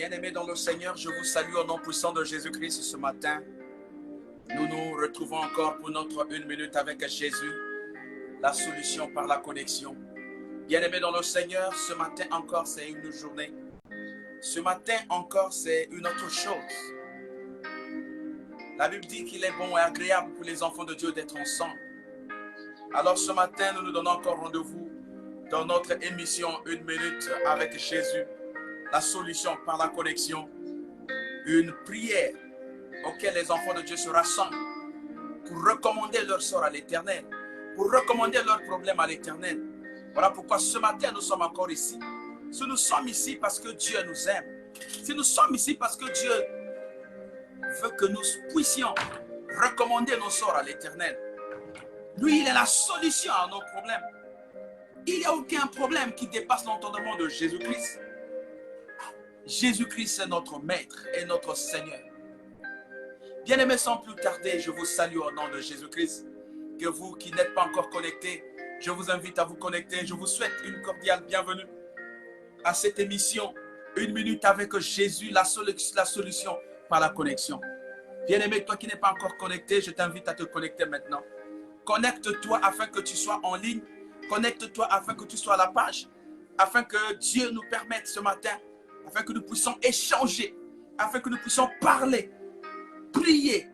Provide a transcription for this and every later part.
Bien-aimés dans le Seigneur, je vous salue au nom puissant de Jésus-Christ ce matin. Nous nous retrouvons encore pour notre 1 minute avec Jésus, la solution par la connexion. Bien-aimés dans le Seigneur, ce matin encore c'est une journée. Ce matin encore c'est une autre chose. La Bible dit qu'il est bon et agréable pour les enfants de Dieu d'être ensemble. Alors ce matin, nous nous donnons encore rendez-vous dans notre émission 1 minute avec Jésus, la solution par la connexion. Une prière auquel les enfants de Dieu se rassemblent pour recommander leur sort à l'Éternel, pour recommander leurs problèmes à l'Éternel. Voilà pourquoi ce matin nous sommes encore ici. Si nous sommes ici parce que Dieu nous aime, si nous sommes ici parce que Dieu veut que nous puissions recommander nos sorts à l'Éternel. Lui, il est la solution à nos problèmes. Il n'y a aucun problème qui dépasse l'entendement de Jésus-Christ. Jésus-Christ est notre Maître et notre Seigneur. Bien-aimés, sans plus tarder, je vous salue au nom de Jésus-Christ. Que vous qui n'êtes pas encore connectés, je vous invite à vous connecter. Je vous souhaite une cordiale bienvenue à cette émission 1 minute avec Jésus, la solution par la connexion. Bien-aimé, toi qui n'es pas encore connecté, je t'invite à te connecter maintenant. Connecte-toi afin que tu sois en ligne. Connecte-toi afin que tu sois à la page. Afin que Dieu nous permette ce matin, afin que nous puissions échanger, afin que nous puissions parler, prier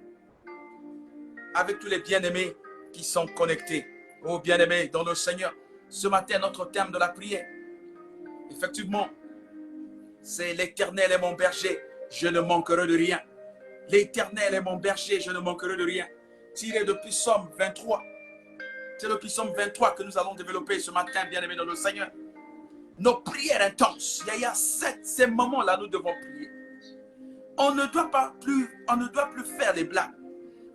avec tous les bien-aimés qui sont connectés. Oh bien-aimés dans le Seigneur, ce matin, notre thème de la prière, effectivement, c'est l'Éternel est mon berger, je ne manquerai de rien. L'Éternel est mon berger, je ne manquerai de rien. Tiré depuis Psaume 23. C'est le Psaume 23 que nous allons développer ce matin, bien-aimés dans le Seigneur. Nos prières intenses, il y a ces moments-là, nous devons prier. On ne doit plus faire les blagues.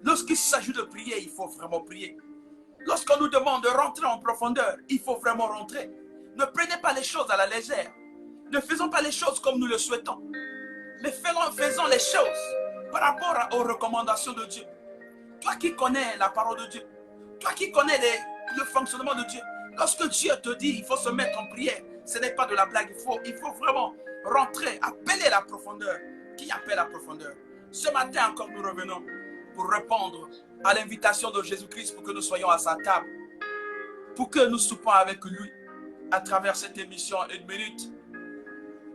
Lorsqu'il s'agit de prier, il faut vraiment prier. Lorsqu'on nous demande de rentrer en profondeur, il faut vraiment rentrer. Ne prenez pas les choses à la légère. Ne faisons pas les choses comme nous le souhaitons. Mais faisons les choses par rapport aux recommandations de Dieu. Toi qui connais la parole de Dieu, toi qui connais le fonctionnement de Dieu, lorsque Dieu te dit il faut se mettre en prière, ce n'est pas de la blague, il faut vraiment rentrer, appeler la profondeur. Qui appelle la profondeur? Ce matin encore, nous revenons pour répondre à l'invitation de Jésus-Christ pour que nous soyons à sa table, pour que nous soupons avec lui à travers cette émission 1 minute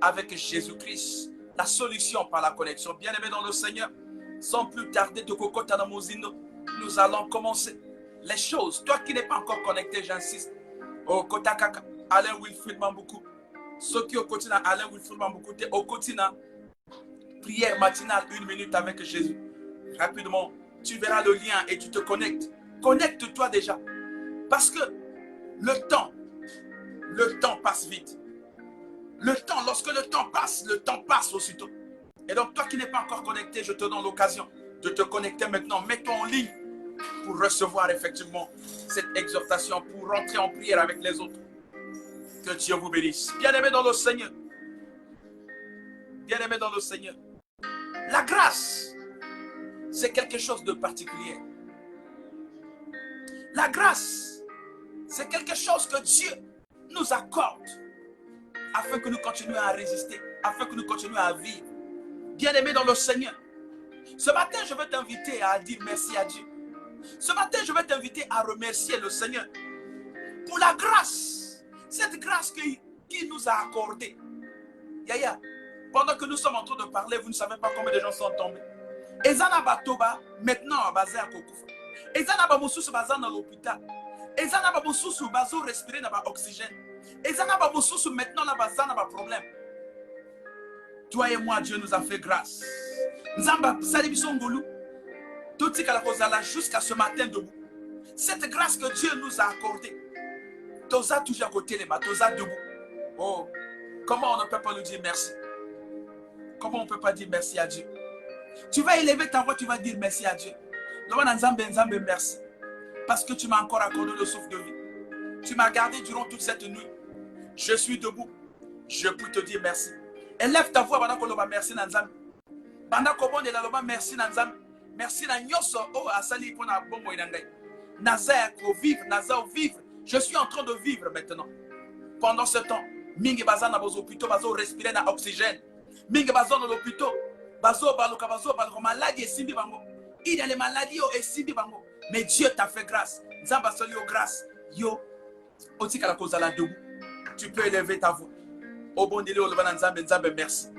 avec Jésus-Christ, la solution par la connexion. Bien-aimés dans le Seigneur, sans plus tarder, nous allons commencer les choses. Toi qui n'es pas encore connecté, j'insiste. Au Kotakaka, Alain Wilfrid Mamboukou. Ceux qui au quotidien, Alain Wilfrid Mamboukou, au quotidien, prière matinale 1 minute avec Jésus. Rapidement, tu verras le lien et tu te connectes. Connecte-toi déjà. Parce que le temps passe vite. Lorsque le temps passe aussitôt. Et donc, toi qui n'es pas encore connecté, je te donne l'occasion de te connecter maintenant. Mets-toi en ligne pour recevoir effectivement cette exhortation, pour rentrer en prière avec les autres. Que Dieu vous bénisse. Bien-aimés dans le Seigneur. Bien-aimés dans le Seigneur. La grâce, c'est quelque chose de particulier. La grâce, c'est quelque chose que Dieu nous accorde afin que nous continuions à résister, afin que nous continuions à vivre. Bien-aimés dans le Seigneur, ce matin, je veux t'inviter à dire merci à Dieu. Ce matin, je veux t'inviter à remercier le Seigneur pour la grâce, cette grâce qu'il nous a accordée. Yaya, pendant que nous sommes en train de parler, vous ne savez pas combien de gens sont tombés. Ezana Batoba, maintenant à Bazin à Kokoufa. Ezana Bamousous Bazan à l'hôpital. Ezana Bamousous Bazo respirer dans l'oxygène. Ezana Bamousous maintenant la Bazan a problème. Toi et moi, Dieu nous a fait grâce. Nzamba Salibisongolu, tout ce qu'elle jusqu'à ce matin debout. Cette grâce que Dieu nous a accordée. Toza toujours à côté les mains, Toza debout. Oh, comment on ne peut pas nous dire merci? Comment on ne peut pas dire merci à Dieu? Tu vas élever ta voix, tu vas dire merci à Dieu. Merci. Parce que tu m'as encore accordé le souffle de vie. Tu m'as gardé durant toute cette nuit. Je suis debout. Je peux te dire merci. Élève ta voix pendant qu'on va merci Nanzam. Pendant qu'on va merci Nanzam. Merci Nanyoso. Oh, Asali pour na bongo inangay. Nazaire pour vivre, Nazaire vivre. Je suis en train de vivre maintenant. Pendant ce temps, Mingi Bazan a besoin plutôt respirer dans l'oxygène. Mingi bazo dans l'hôpital. Bazo baloka bazo baloka maladie et simbi bango. Il y a les maladies et simbi bango. Mais Dieu t'a fait grâce. Nzamba soli yo grâce. Yo. Oti kala kozala debout. Tu peux élever ta voix. Au bon délai, au levant Nzambe, Nzambe, merci.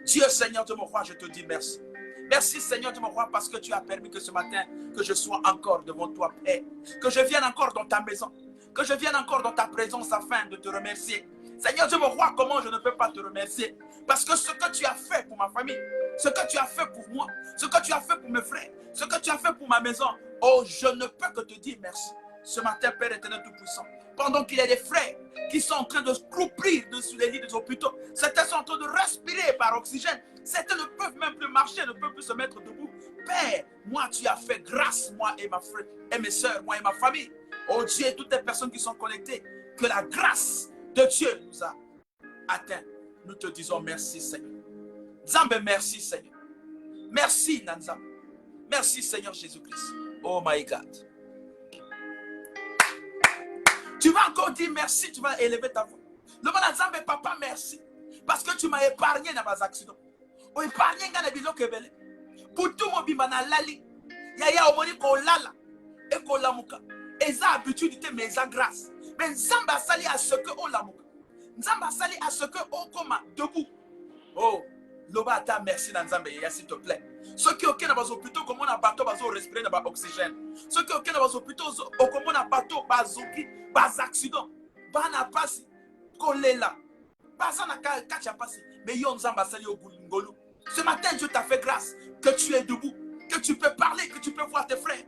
Dieu Seigneur de mon roi, je te dis merci. Merci Seigneur de mon roi parce que tu as permis que ce matin, que je sois encore devant toi, Père. Que je vienne encore dans ta maison. Que je vienne encore dans ta présence afin de te remercier. Seigneur de mon roi, comment je ne peux pas te remercier? Parce que ce que tu as fait pour ma famille, ce que tu as fait pour moi, ce que tu as fait pour mes frères, ce que tu as fait pour ma maison, oh, je ne peux que te dire merci. Ce matin, Père éternel tout-puissant, pendant qu'il y a des frères qui sont en train de croupir dessus les lits des hôpitaux, certains sont en train de respirer par oxygène, certains ne peuvent même plus marcher, ne peuvent plus se mettre debout. Père, moi tu as fait grâce, moi et ma frère, et mes soeurs, moi et ma famille. Oh Dieu, toutes les personnes qui sont connectées, que la grâce de Dieu nous a atteints. Nous te disons merci Seigneur. Nzambe, merci Seigneur. Merci Nanzambe. Merci Seigneur Jésus-Christ. Oh my God. Tu vas encore dire merci, tu vas élever ta voix. Le bon Nzambe, papa, merci. Parce que tu m'as épargné dans mes accidents. Tu épargné dans les bilans kebele. Pour tout mon bimana lali. Yaya omoni ko lala. Et ko lamuka. Et ça habitude de mes grâce. Mais Nzamba sali à ce que on lamuka. Nzamba sali à ce que on koma debout. Oh, loba ta merci Nzambe, s'il te plaît. Ceux qui ont dans les hôpitaux, comme on a bateau, ils ont respiré dans l'oxygène. Ceux qui ont dans les hôpitaux, comme on a bateau, ils ont accident. Ils ont passé. Kolela. Ils ont passé. Mais ils ont passé au Gulungolu. Ce matin, Dieu t'a fait grâce que tu es debout, que tu peux parler, que tu peux voir tes frères.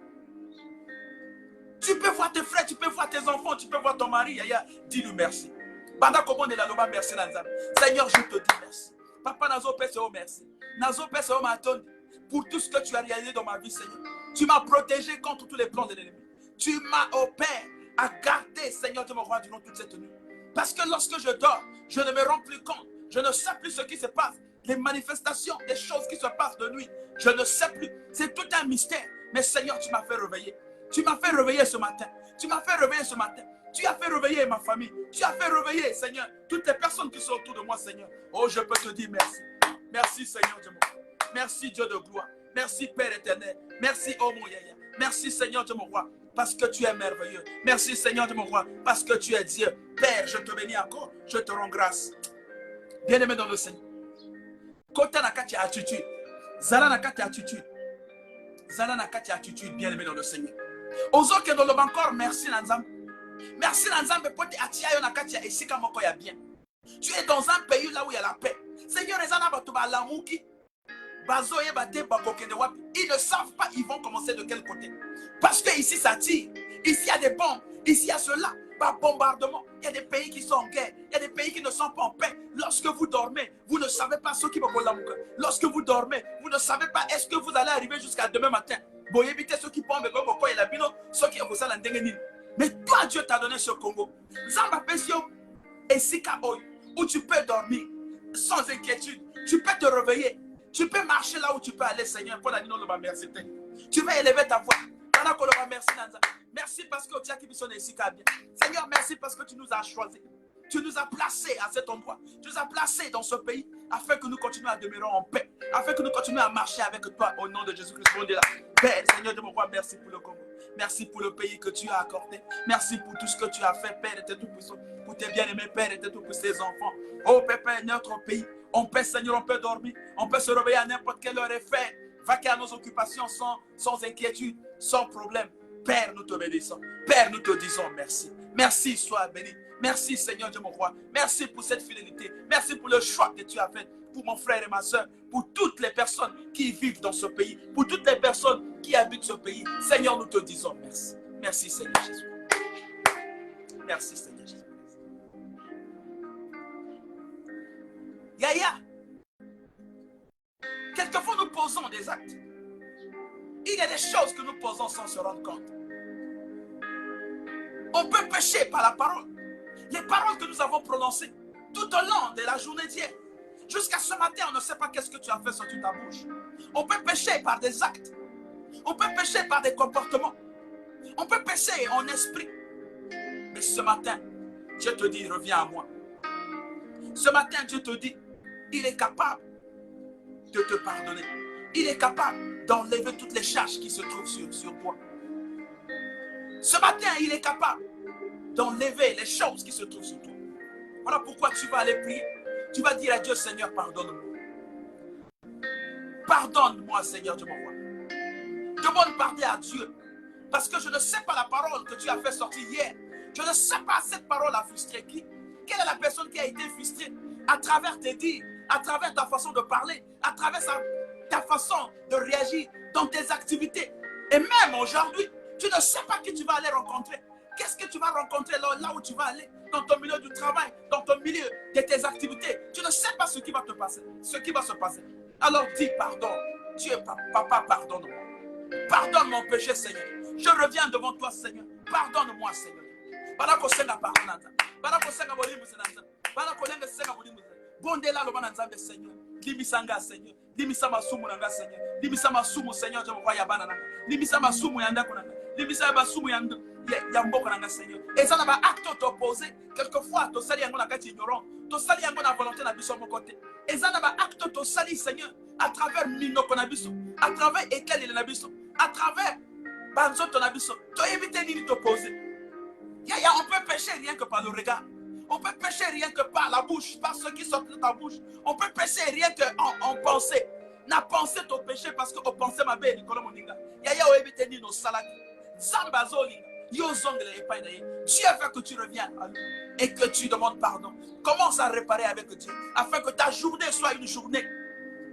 Tu peux voir tes frères, tu peux voir tes enfants, tu peux voir ton mari. Dis-lui merci. Merci Seigneur, je te dis merci. Papa, Nazo Pèseo, merci. Nazo Pèseo, m'attend pour tout ce que tu as réalisé dans ma vie, Seigneur. Tu m'as protégé contre tous les plans de l'ennemi. Tu m'as, oh Père, à garder, Seigneur de mon roi, durant toute cette nuit. Parce que lorsque je dors, je ne me rends plus compte. Je ne sais plus ce qui se passe. Les manifestations, les choses qui se passent de nuit. Je ne sais plus. C'est tout un mystère. Mais Seigneur, tu m'as fait réveiller. Tu m'as fait réveiller ce matin. Tu m'as fait réveiller ce matin. Tu as fait réveiller ma famille. Tu as fait réveiller, Seigneur, toutes les personnes qui sont autour de moi, Seigneur. Oh, je peux te dire merci. Merci, Seigneur de mon roi. Merci, Dieu de gloire. Merci, Père éternel. Merci, oh mon Yaya. Merci, Seigneur de mon roi, parce que tu es merveilleux. Merci, Seigneur de mon roi, parce que tu es Dieu. Père, je te bénis encore. Je te rends grâce. Bien-aimé dans le Seigneur. Côté na kati attitude. Zala na kati attitude. Zala na kati attitude, bien-aimé dans le Seigneur. Ozo ke dans le encore, merci Nanzam. Merci Nanzam, pote atia yo na kati ya esika moko ya bien. Tu es dans un pays là où il y a la paix. Seigneur, les ana bato ba lamuki. Bazo ye bate ba kokende wapi. Ils ne savent pas ils vont commencer de quel côté. Parce que ici ça tire. Ici il y a des bombes. Ici il y a cela. Par bombardement. Il y a des pays qui sont en guerre. Il y a des pays qui ne sont pas en paix. Lorsque vous dormez, vous ne savez pas ce qui va vous lamuka. Lorsque vous dormez, vous ne savez pas est-ce que vous allez arriver jusqu'à demain matin. Bon, évitez ceux qui bombent et la bino, ceux qui ont ça la dengue. Mais toi, Dieu t'a donné ce Congo. Zamba Pesio et Sika Oy, où tu peux dormir sans inquiétude. Tu peux te réveiller. Tu peux marcher là où tu peux aller, Seigneur. Pour la dire, merci. Tu vas élever ta voix. Merci parce que tu as qui sont des Sika bien. Seigneur, merci parce que tu nous as choisis. Tu nous as placés à cet endroit. Tu nous as placés dans ce pays afin que nous continuions à demeurer en paix. Afin que nous continuions à marcher avec toi au nom de Jésus-Christ. Père, Seigneur de mon roi, merci pour le Congo. Merci pour le pays que tu as accordé. Merci pour tout ce que tu as fait, Père, et tout puissant. Pour tes bien-aimés, Père, et tout pour tes enfants. Oh, Père, notre pays. On peut, Seigneur, on peut dormir. On peut se réveiller à n'importe quelle heure et faire. Vaquer à nos occupations sans inquiétude, sans problème. Père, nous te bénissons. Père, nous te disons merci. Merci, sois béni. Merci, Seigneur de mon roi. Merci pour cette fidélité. Merci pour le choix que tu as fait pour mon frère et ma soeur, pour toutes les personnes qui vivent dans ce pays, pour toutes les personnes qui habitent ce pays. Seigneur, nous te disons merci. Merci, Seigneur Jésus. Merci, Seigneur Jésus. Yaya, quelquefois nous posons des actes. Il y a des choses que nous posons sans se rendre compte. On peut pécher par la parole. Les paroles que nous avons prononcées tout au long de la journée d'hier. Jusqu'à ce matin, on ne sait pas qu'est-ce que tu as fait sur ta bouche. On peut pécher par des actes. On peut pécher par des comportements. On peut pécher en esprit. Mais ce matin, Dieu te dit, reviens à moi. Ce matin, Dieu te dit, Il est capable de te pardonner. Il est capable d'enlever toutes les charges qui se trouvent sur toi. Ce matin, il est capable d'enlever les choses qui se trouvent sur toi. Voilà pourquoi tu vas aller prier. Tu vas dire à Dieu, Seigneur, pardonne-moi. Pardonne-moi, Seigneur, Dieu mon roi. Demande pardon à Dieu. Parce que je ne sais pas la parole que tu as fait sortir hier. Je ne sais pas cette parole a frustré qui. Quelle est la personne qui a été frustrée à travers tes dires, à travers ta façon de parler, à travers ta façon de réagir dans tes activités. Et même aujourd'hui, tu ne sais pas qui tu vas aller rencontrer. Qu'est-ce que tu vas rencontrer là où tu vas aller, dans ton milieu du travail, dans ton milieu de tes activités. Tu ne sais pas ce qui va te passer, ce qui va se passer. Alors dis pardon. Dieu, papa, pardonne-moi. Pardonne mon péché, Seigneur. Je reviens devant toi, Seigneur. Pardonne-moi, Seigneur. Bondela lo bananzambe Seigneur. Limisanga Seigneur. Limisa masumu nanga Seigneur. Limisa masumu Seigneur je vois ya bana nanga. Limisa masumu yanda kunanga. Limisa masumu yanda ya mboko nanga Seigneur. Et ça n'a pas acte opposé. Quelquefois to sali yango na kati ignorant. To sali yango na volonté na biso mon côté. Et ça n'a pas acte to sali Seigneur à travers minoko na biso, à travers étel na biso, à travers banzo to na biso. To éviter ni t'opposer. On peut pécher rien que par le regard. On peut pécher rien que par la bouche, par ce qui sort de ta bouche. On peut pécher rien que en pensée. Na pensé ton péché parce que on pensait ma belle Nicolas Moninga. Yaya o ebite ni no salaki. Zamba zoli. Yo zongle e pa naye. Dieu veut que tu reviennes à lui et que tu demandes pardon. Commence à réparer avec Dieu afin que ta journée soit une journée.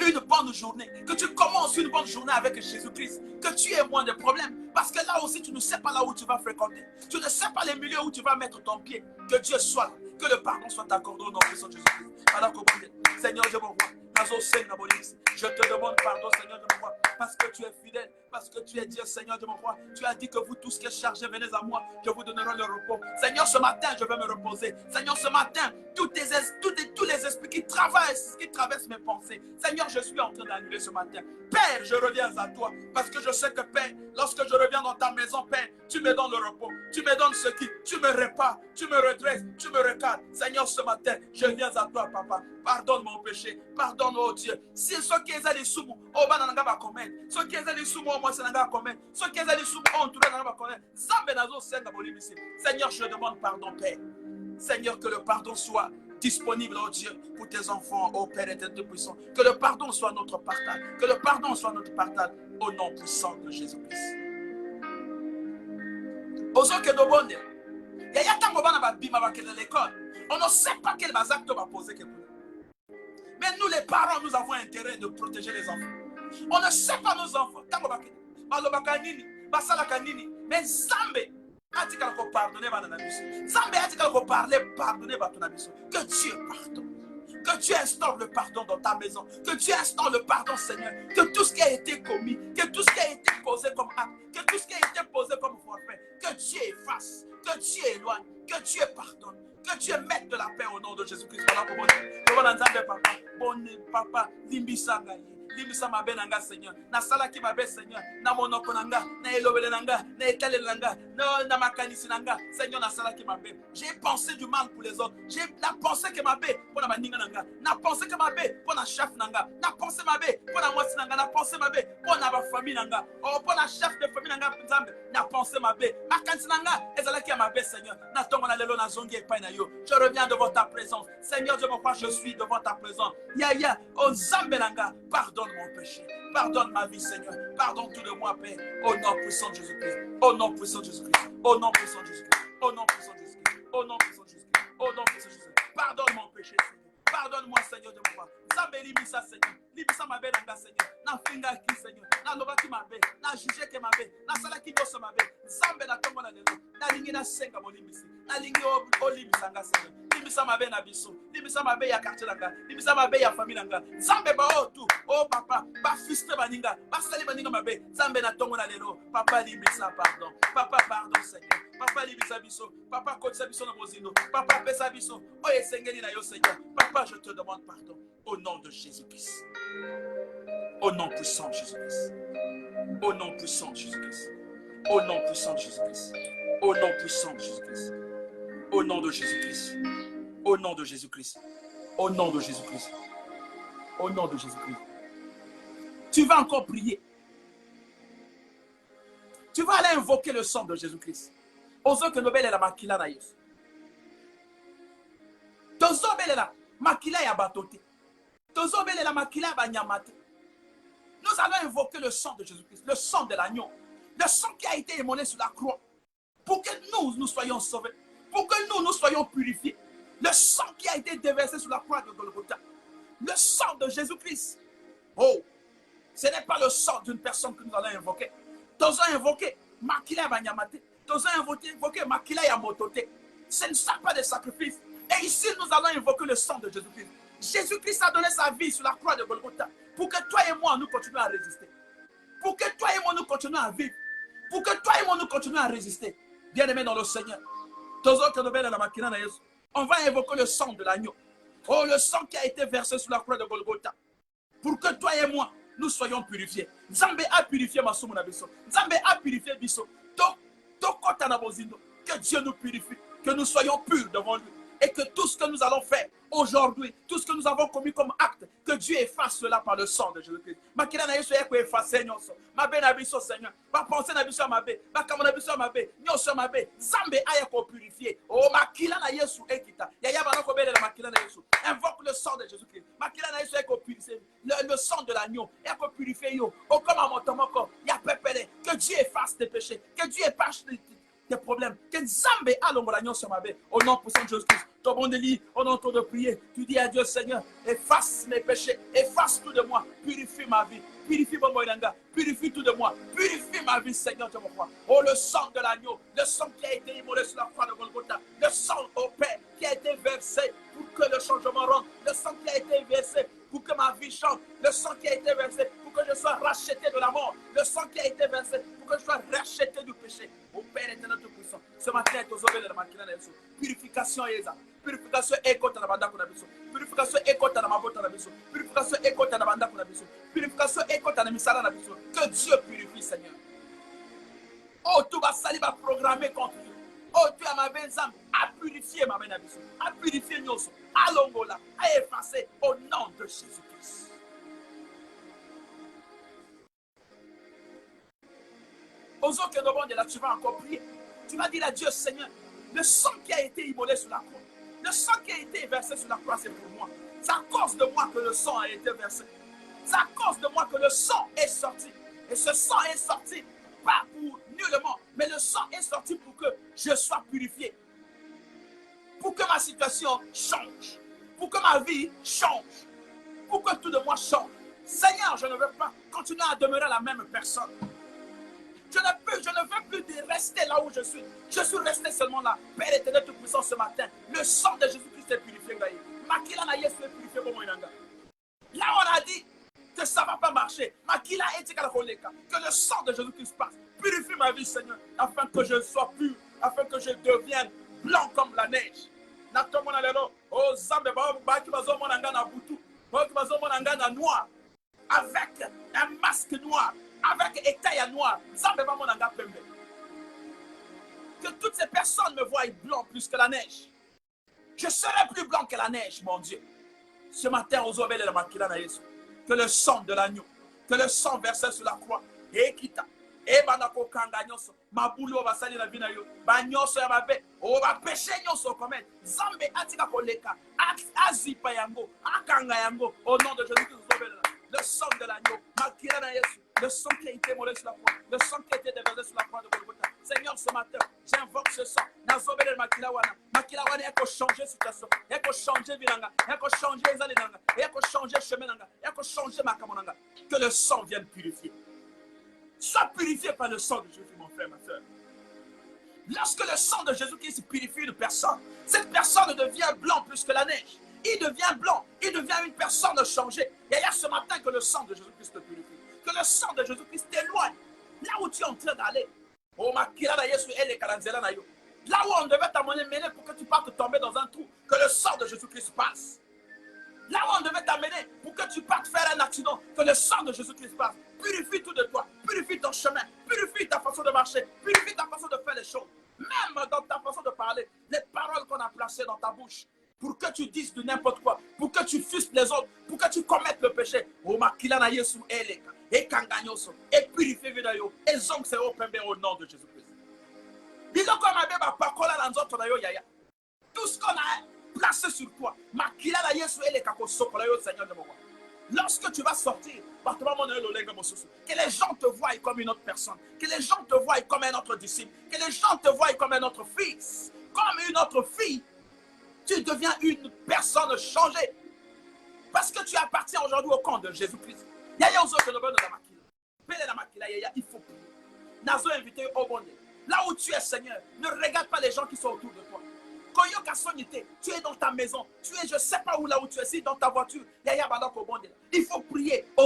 Une bonne journée, que tu commences une bonne journée avec Jésus-Christ, que tu aies moins de problèmes, parce que là aussi tu ne sais pas là où tu vas fréquenter, tu ne sais pas les milieux où tu vas mettre ton pied, que Dieu soit là, que le pardon soit accordé au nom de Jésus-Christ. Seigneur, je me vois, je te demande pardon, Seigneur, de me voir, parce que tu es fidèle, parce que tu es Dieu, Seigneur, de me voir. Tu as dit que vous tous qui êtes chargés, venez à moi, je vous donnerai le repos. Seigneur, ce matin, je vais me reposer. Seigneur, ce matin, tous les esprits qui traversent mes pensées, Seigneur, je suis en train d'annuler ce matin. Père, je reviens à toi, parce que je sais que, Père, lorsque je reviens dans ta maison, Père, tu me donnes le repos, tu me donnes ce qui, tu me répares, tu me redresses, tu me recadres. Seigneur, ce matin, je viens à toi, Papa. Pardonne mon péché, pardonne, oh Dieu. Si ce qui est allé sous moi, oh bananga va commettre. Ce qui est allé sous moi, moi c'est nanga commettre. Ce qui est allé sous moi, on tourne va commettre. Seigneur, je demande pardon, Père. Seigneur, que le pardon soit disponible, oh Dieu, pour tes enfants, oh Père éternel puissant. Que le pardon soit notre partage. Que le pardon soit notre partage au nom puissant de Jésus-Christ. Ozoke do bonde. Yaya tango bana ba bima ba kele l'école. On ne sait pas quel acte va poser quelque chose. Mais nous les parents, nous avons intérêt de protéger les enfants. On ne sait pas nos enfants. Tango ba kele. Ba lo ba kanini, ba sala kanini. Mais Zambé a dit qu'il faut pardonner ba nanabiso. Zambé a dit qu'il faut pardonner ba tonabiso. Que Dieu pardonne. Que Dieu instaure le pardon dans ta maison. Que Dieu instaure le pardon, Seigneur. Que tout ce qui a été commis, que tout ce qui a été posé comme acte, que tout ce qui a été posé comme forfait, que Dieu efface, que Dieu éloigne, que Dieu pardonne, que Dieu mette de la paix au nom de Jésus-Christ. Voilà pour moi. Papa, bon papa, limbisa ngaye. Limbisa mabe nanga, Seigneur. Na salaki mabe, Seigneur. Na monoko nanga, na elobele nanga, na etale nanga, na makanisi nanga. Seigneur, na salaki mabe. J'ai pensé du mal pour les autres. J'ai la pensée que mabe pour la maninga nanga. Na pensé que mabe pour la chef nanga. Na pensé mabe pour la moitié nanga. Na pensé mabe pour la famille nanga. Oh, pour la chef de famille nanga. Na pensé mabe. Makanisi nanga. Ezalaki mabe, Seigneur. Na tongo na lelo na zongi epai na yo. Je reviens devant ta présence. Seigneur, je me crois, je suis devant ta présence. Ya, oh Zambelanga, pardonne mon péché. Pardonne ma vie, Seigneur. Pardonne tout de moi, Père. Au nom puissant de Jésus-Christ. Au nom puissant de Jésus-Christ. Au nom puissant de Jésus-Christ. Au nom puissant de Jésus-Christ. Au nom puissant de Jésus-Christ. Au nom puissant de Jésus-Christ. Pardonne mon péché, Seigneur. Pardonne-moi, Seigneur, de moi. Zambeli misa, Seigneur. Libisa ma belle nanga, Seigneur. Na finga ki, Seigneur. Na lobaki ma belle. Na juge ke ma belle. Na salaki nyonso ma belle. Zambe na tongo na lelo. Na lingi na senga mo limbisi. Na lingi o limbisa nga, Seigneur. Libisa ma belle na biso. Libisa ma belle ya quartier nanga. Libisa ma belle ya famille nanga. Zambe ba o tu. Oh papa, ba fiste baninga. Ba sali baninga ma belle. Zambe na tongo na lelo. Papa limbisa pardon. Papa pardon, Seigneur. Papa libisa biso. Papa kotsa biso na bozindo. Papa pesa biso. Oh esengeli na yo, Seigneur. Papa, je te demande pardon au nom de Jésus-Christ. Au nom puissant de Jésus-Christ. Au nom puissant de Jésus-Christ. Au nom puissant de Jésus-Christ. Au nom puissant de Jésus-Christ. Au nom de Jésus-Christ. Au nom de Jésus-Christ. Au nom de Jésus-Christ. Au nom de Jésus-Christ. Tu vas encore prier. Tu vas aller invoquer le sang de Jésus-Christ. Ozo que nobel est la makila na Yesu. Tozo bel est la makila ya batote. Tozo bel est la makila ya banyamate. Nous allons invoquer le sang de Jésus-Christ, le sang de l'agneau, le sang qui a été émolé sur la croix, pour que nous soyons sauvés, pour que nous soyons purifiés. Le sang qui a été déversé sur la croix de Golgotha, le sang de Jésus-Christ. Oh, ce n'est pas le sang d'une personne que nous allons invoquer. Nous allons invoquer Makila Banyamate, nous allons invoquer Makila Yamotote. Ce ne sera pas de sacrifice. Et ici, nous allons invoquer le sang de Jésus-Christ. Jésus-Christ a donné sa vie sur la croix de Golgotha pour que toi et moi, nous continuions à résister. Pour que toi et moi, nous continuions à vivre. Pour que toi et moi, nous continuions à résister. Bien-aimés dans le Seigneur. On va invoquer le sang de l'agneau. Oh, le sang qui a été versé sur la croix de Golgotha. Pour que toi et moi, nous soyons purifiés. Nzambe a purifié ma somme. Nzambe a purifié Bisso. Que Dieu nous purifie. Que nous soyons purs devant lui. Et que tout ce que nous allons faire aujourd'hui, tout ce que nous avons commis comme acte, que Dieu efface cela par le sang de Jésus-Christ. Ma kila na Yesu eko effacer nyonso. Ma be na biso Seigneur. Ma pensée na biso ma be. Ma kamo na biso ma be. Nyonso ma be. Zambe aya ko purifier. Oh ma kila na Yesu ekita. Yaya bana ko bele na ma kila na Yesu. Invoque le sang de Jésus-Christ. Ma kila na Yesu eko purifier. Le sang de l'agneau eko purifier yo. Oh comme à mon tomoko, ya pepele. Que Dieu efface tes péchés. Que Dieu efface tes problèmes. Que Zambe a l'ombragnon sur ma be. Au nom puissant de Jésus-Christ. Ton bon délit, on entend de prier. Tu dis à Dieu, Seigneur, efface mes péchés, efface tout de moi, purifie ma vie, purifie mon moyenanga, purifie tout de moi, purifie ma vie, Seigneur, Dieu mon roi. Oh, le sang de l'agneau, le sang qui a été immolé sur la croix de Golgotha, le sang au Père qui a été versé pour que le changement rentre, le sang qui a été versé pour que ma vie change, le sang qui a été versé pour que je sois racheté de la mort, le sang qui a été versé pour que je sois racheté du péché. Au Père éternel tout-puissant, ce matin, purification Eza. Purification ekota na banda kuna biso. Purification ekota na mabota na biso. Purification ekota na banda kuna biso. Purification ekota na misala na biso. Que Dieu purifie, Seigneur. Oh, tout va salir, va programmer contre nous. Oh, tu as ma benzam à purifier ma main à biso. À purifier nyoso. À l'ongola. À effacer au nom de Jésus-Christ. Aux autres que nous de là, tu vas encore prier. Tu vas dire à Dieu, Seigneur, le sang qui a été immolé sur la croix, le sang qui a été versé sur la croix, c'est pour moi. C'est à cause de moi que le sang a été versé. C'est à cause de moi que le sang est sorti. Et ce sang est sorti, pas pour nullement, mais le sang est sorti pour que je sois purifié. Pour que ma situation change. Pour que ma vie change. Pour que tout de moi change. Seigneur, je ne veux pas continuer à demeurer la même personne. Je ne veux plus rester là où je suis. Je suis resté seulement là. Père éternel tout-puissant, ce matin, le sang de Jésus-Christ est purifié. Makila na Yesu est purifié pour moi. Là, on a dit que ça ne va pas marcher. Makila etika la koleka. Que le sang de Jésus-Christ passe. Purifie ma vie, Seigneur, afin que je sois pur, afin que je devienne blanc comme la neige. Natomona lelo, oh Zambe, baki bazo monanga na butu, baki bazo monanga na noir, avec un masque noir. Avec écaille noir, que toutes ces personnes me voient blanc plus que la neige. Je serai plus blanc que la neige, mon Dieu. Ce matin, aux obèles de Makila na Yesu, que le sang de l'agneau, que le sang versé sur la croix, et kita, et banako kanga nyoso, mabulo basali la vina yo, banyoso ya mabe, o ba péché nyoso comme Zambe atika koleka, azipa yango, akanga yango, au nom de Jésus-Christ, le sang de l'agneau, Makila na Yesu. Le sang qui a été molé sur la croix, le sang qui a été déversé sur la croix de Golgotha. Seigneur, ce matin, j'invoque ce sang. Nazobele makilawana. Makilawana est pour changer situation, est pour changer vilanga, est pour changer les années, est pour changer chemin, est pour changer ma kamonanga. Que le sang vienne purifier. Sois purifié par le sang de Jésus, mon frère, ma soeur. Lorsque le sang de Jésus-Christ purifie une personne, cette personne devient blanc plus que la neige. Il devient blanc, il devient une personne changée. Et il y a ce matin que le sang de Jésus-Christ te purifie. Que le sang de Jésus-Christ t'éloigne. Là où tu es en train d'aller. Oh, là où on devait t'amener pour que tu partes tomber dans un trou. Que le sang de Jésus-Christ passe. Là où on devait t'amener pour que tu partes faire un accident. Que le sang de Jésus-Christ passe. Purifie tout de toi. Purifie ton chemin. Purifie ta façon de marcher. Purifie ta façon de faire les choses. Même dans ta façon de parler. Les paroles qu'on a placées dans ta bouche. Pour que tu dises de n'importe quoi. Pour que tu fustes les autres. Pour que tu commettes le péché. Oh, makila na Yesu eleka. Et kanganyoso. Et purifié vidayo. Et zonk se open au nom de Jésus-Christ. Disons comme un bébé pakola dans notre nayo yaya. Tout ce qu'on a placé sur toi. Makila na Yesu eleka ko sokolayo Seigneur de mon roi. Lorsque tu vas sortir, que les gens te voient comme une autre personne, que les gens te voient comme un autre disciple, que les gens te voient comme un autre fils, comme une autre fille, tu deviens une personne changée. Parce que tu appartiens aujourd'hui au camp de Jésus-Christ. Il faut prier. Nazo invité au bon Dieu. Là où tu es, Seigneur, ne regarde pas les gens qui sont autour de toi. Tu es dans ta maison, tu es, je ne sais pas où là où tu es, si dans ta voiture, il faut prier. Que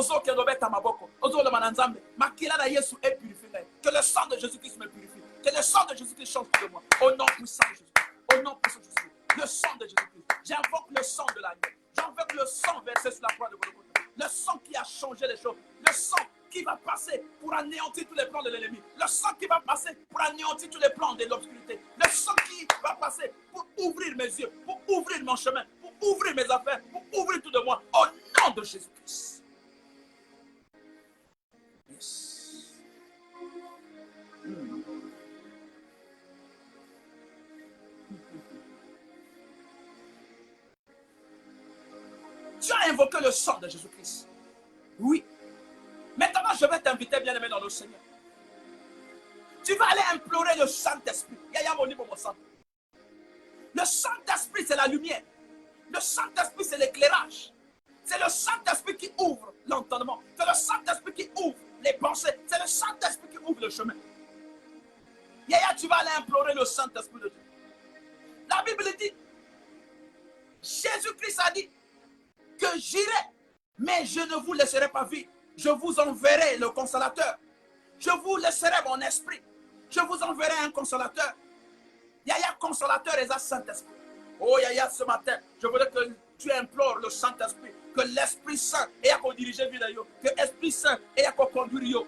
le sang de Jésus-Christ me purifie. Que le sang de Jésus-Christ change de moi. Au nom puissant de Jésus. Au nom puissant de Jésus. Le sang de Jésus-Christ. J'invoque le sang de l'agneau. J'invoque le sang versé sur la croix de Golgotha. Le sang qui a changé les choses. Le sang qui va passer pour anéantir tous les plans de l'ennemi. Le sang qui va passer pour anéantir tous les plans de l'obscurité. Le sang qui va passer pour ouvrir mes yeux, pour ouvrir mon chemin, pour ouvrir mes affaires, pour ouvrir tout de moi. Au nom de Jésus-Christ. Yes. Tu as invoqué le sang de Jésus-Christ. Oui. Maintenant, je vais t'inviter, bien-aimé dans le Seigneur. Tu vas aller implorer le Saint-Esprit. Le Saint-Esprit, c'est la lumière. Le Saint-Esprit, c'est l'éclairage. C'est le Saint-Esprit qui ouvre l'entendement. C'est le Saint-Esprit qui ouvre les pensées. C'est le Saint-Esprit qui ouvre le chemin. Yaya, tu vas aller implorer le Saint-Esprit de Dieu. La Bible dit, Jésus-Christ a dit que j'irai, mais je ne vous laisserai pas vivre. Je vous enverrai le consolateur. Je vous laisserai mon esprit. Je vous enverrai un consolateur. Yaya, consolateur et Saint-Esprit. Oh Yaya, ce matin, je voudrais que tu implores le Saint-Esprit. Que l'Esprit Saint ait à diriger Vidayo. Que l'Esprit Saint ait à conduire.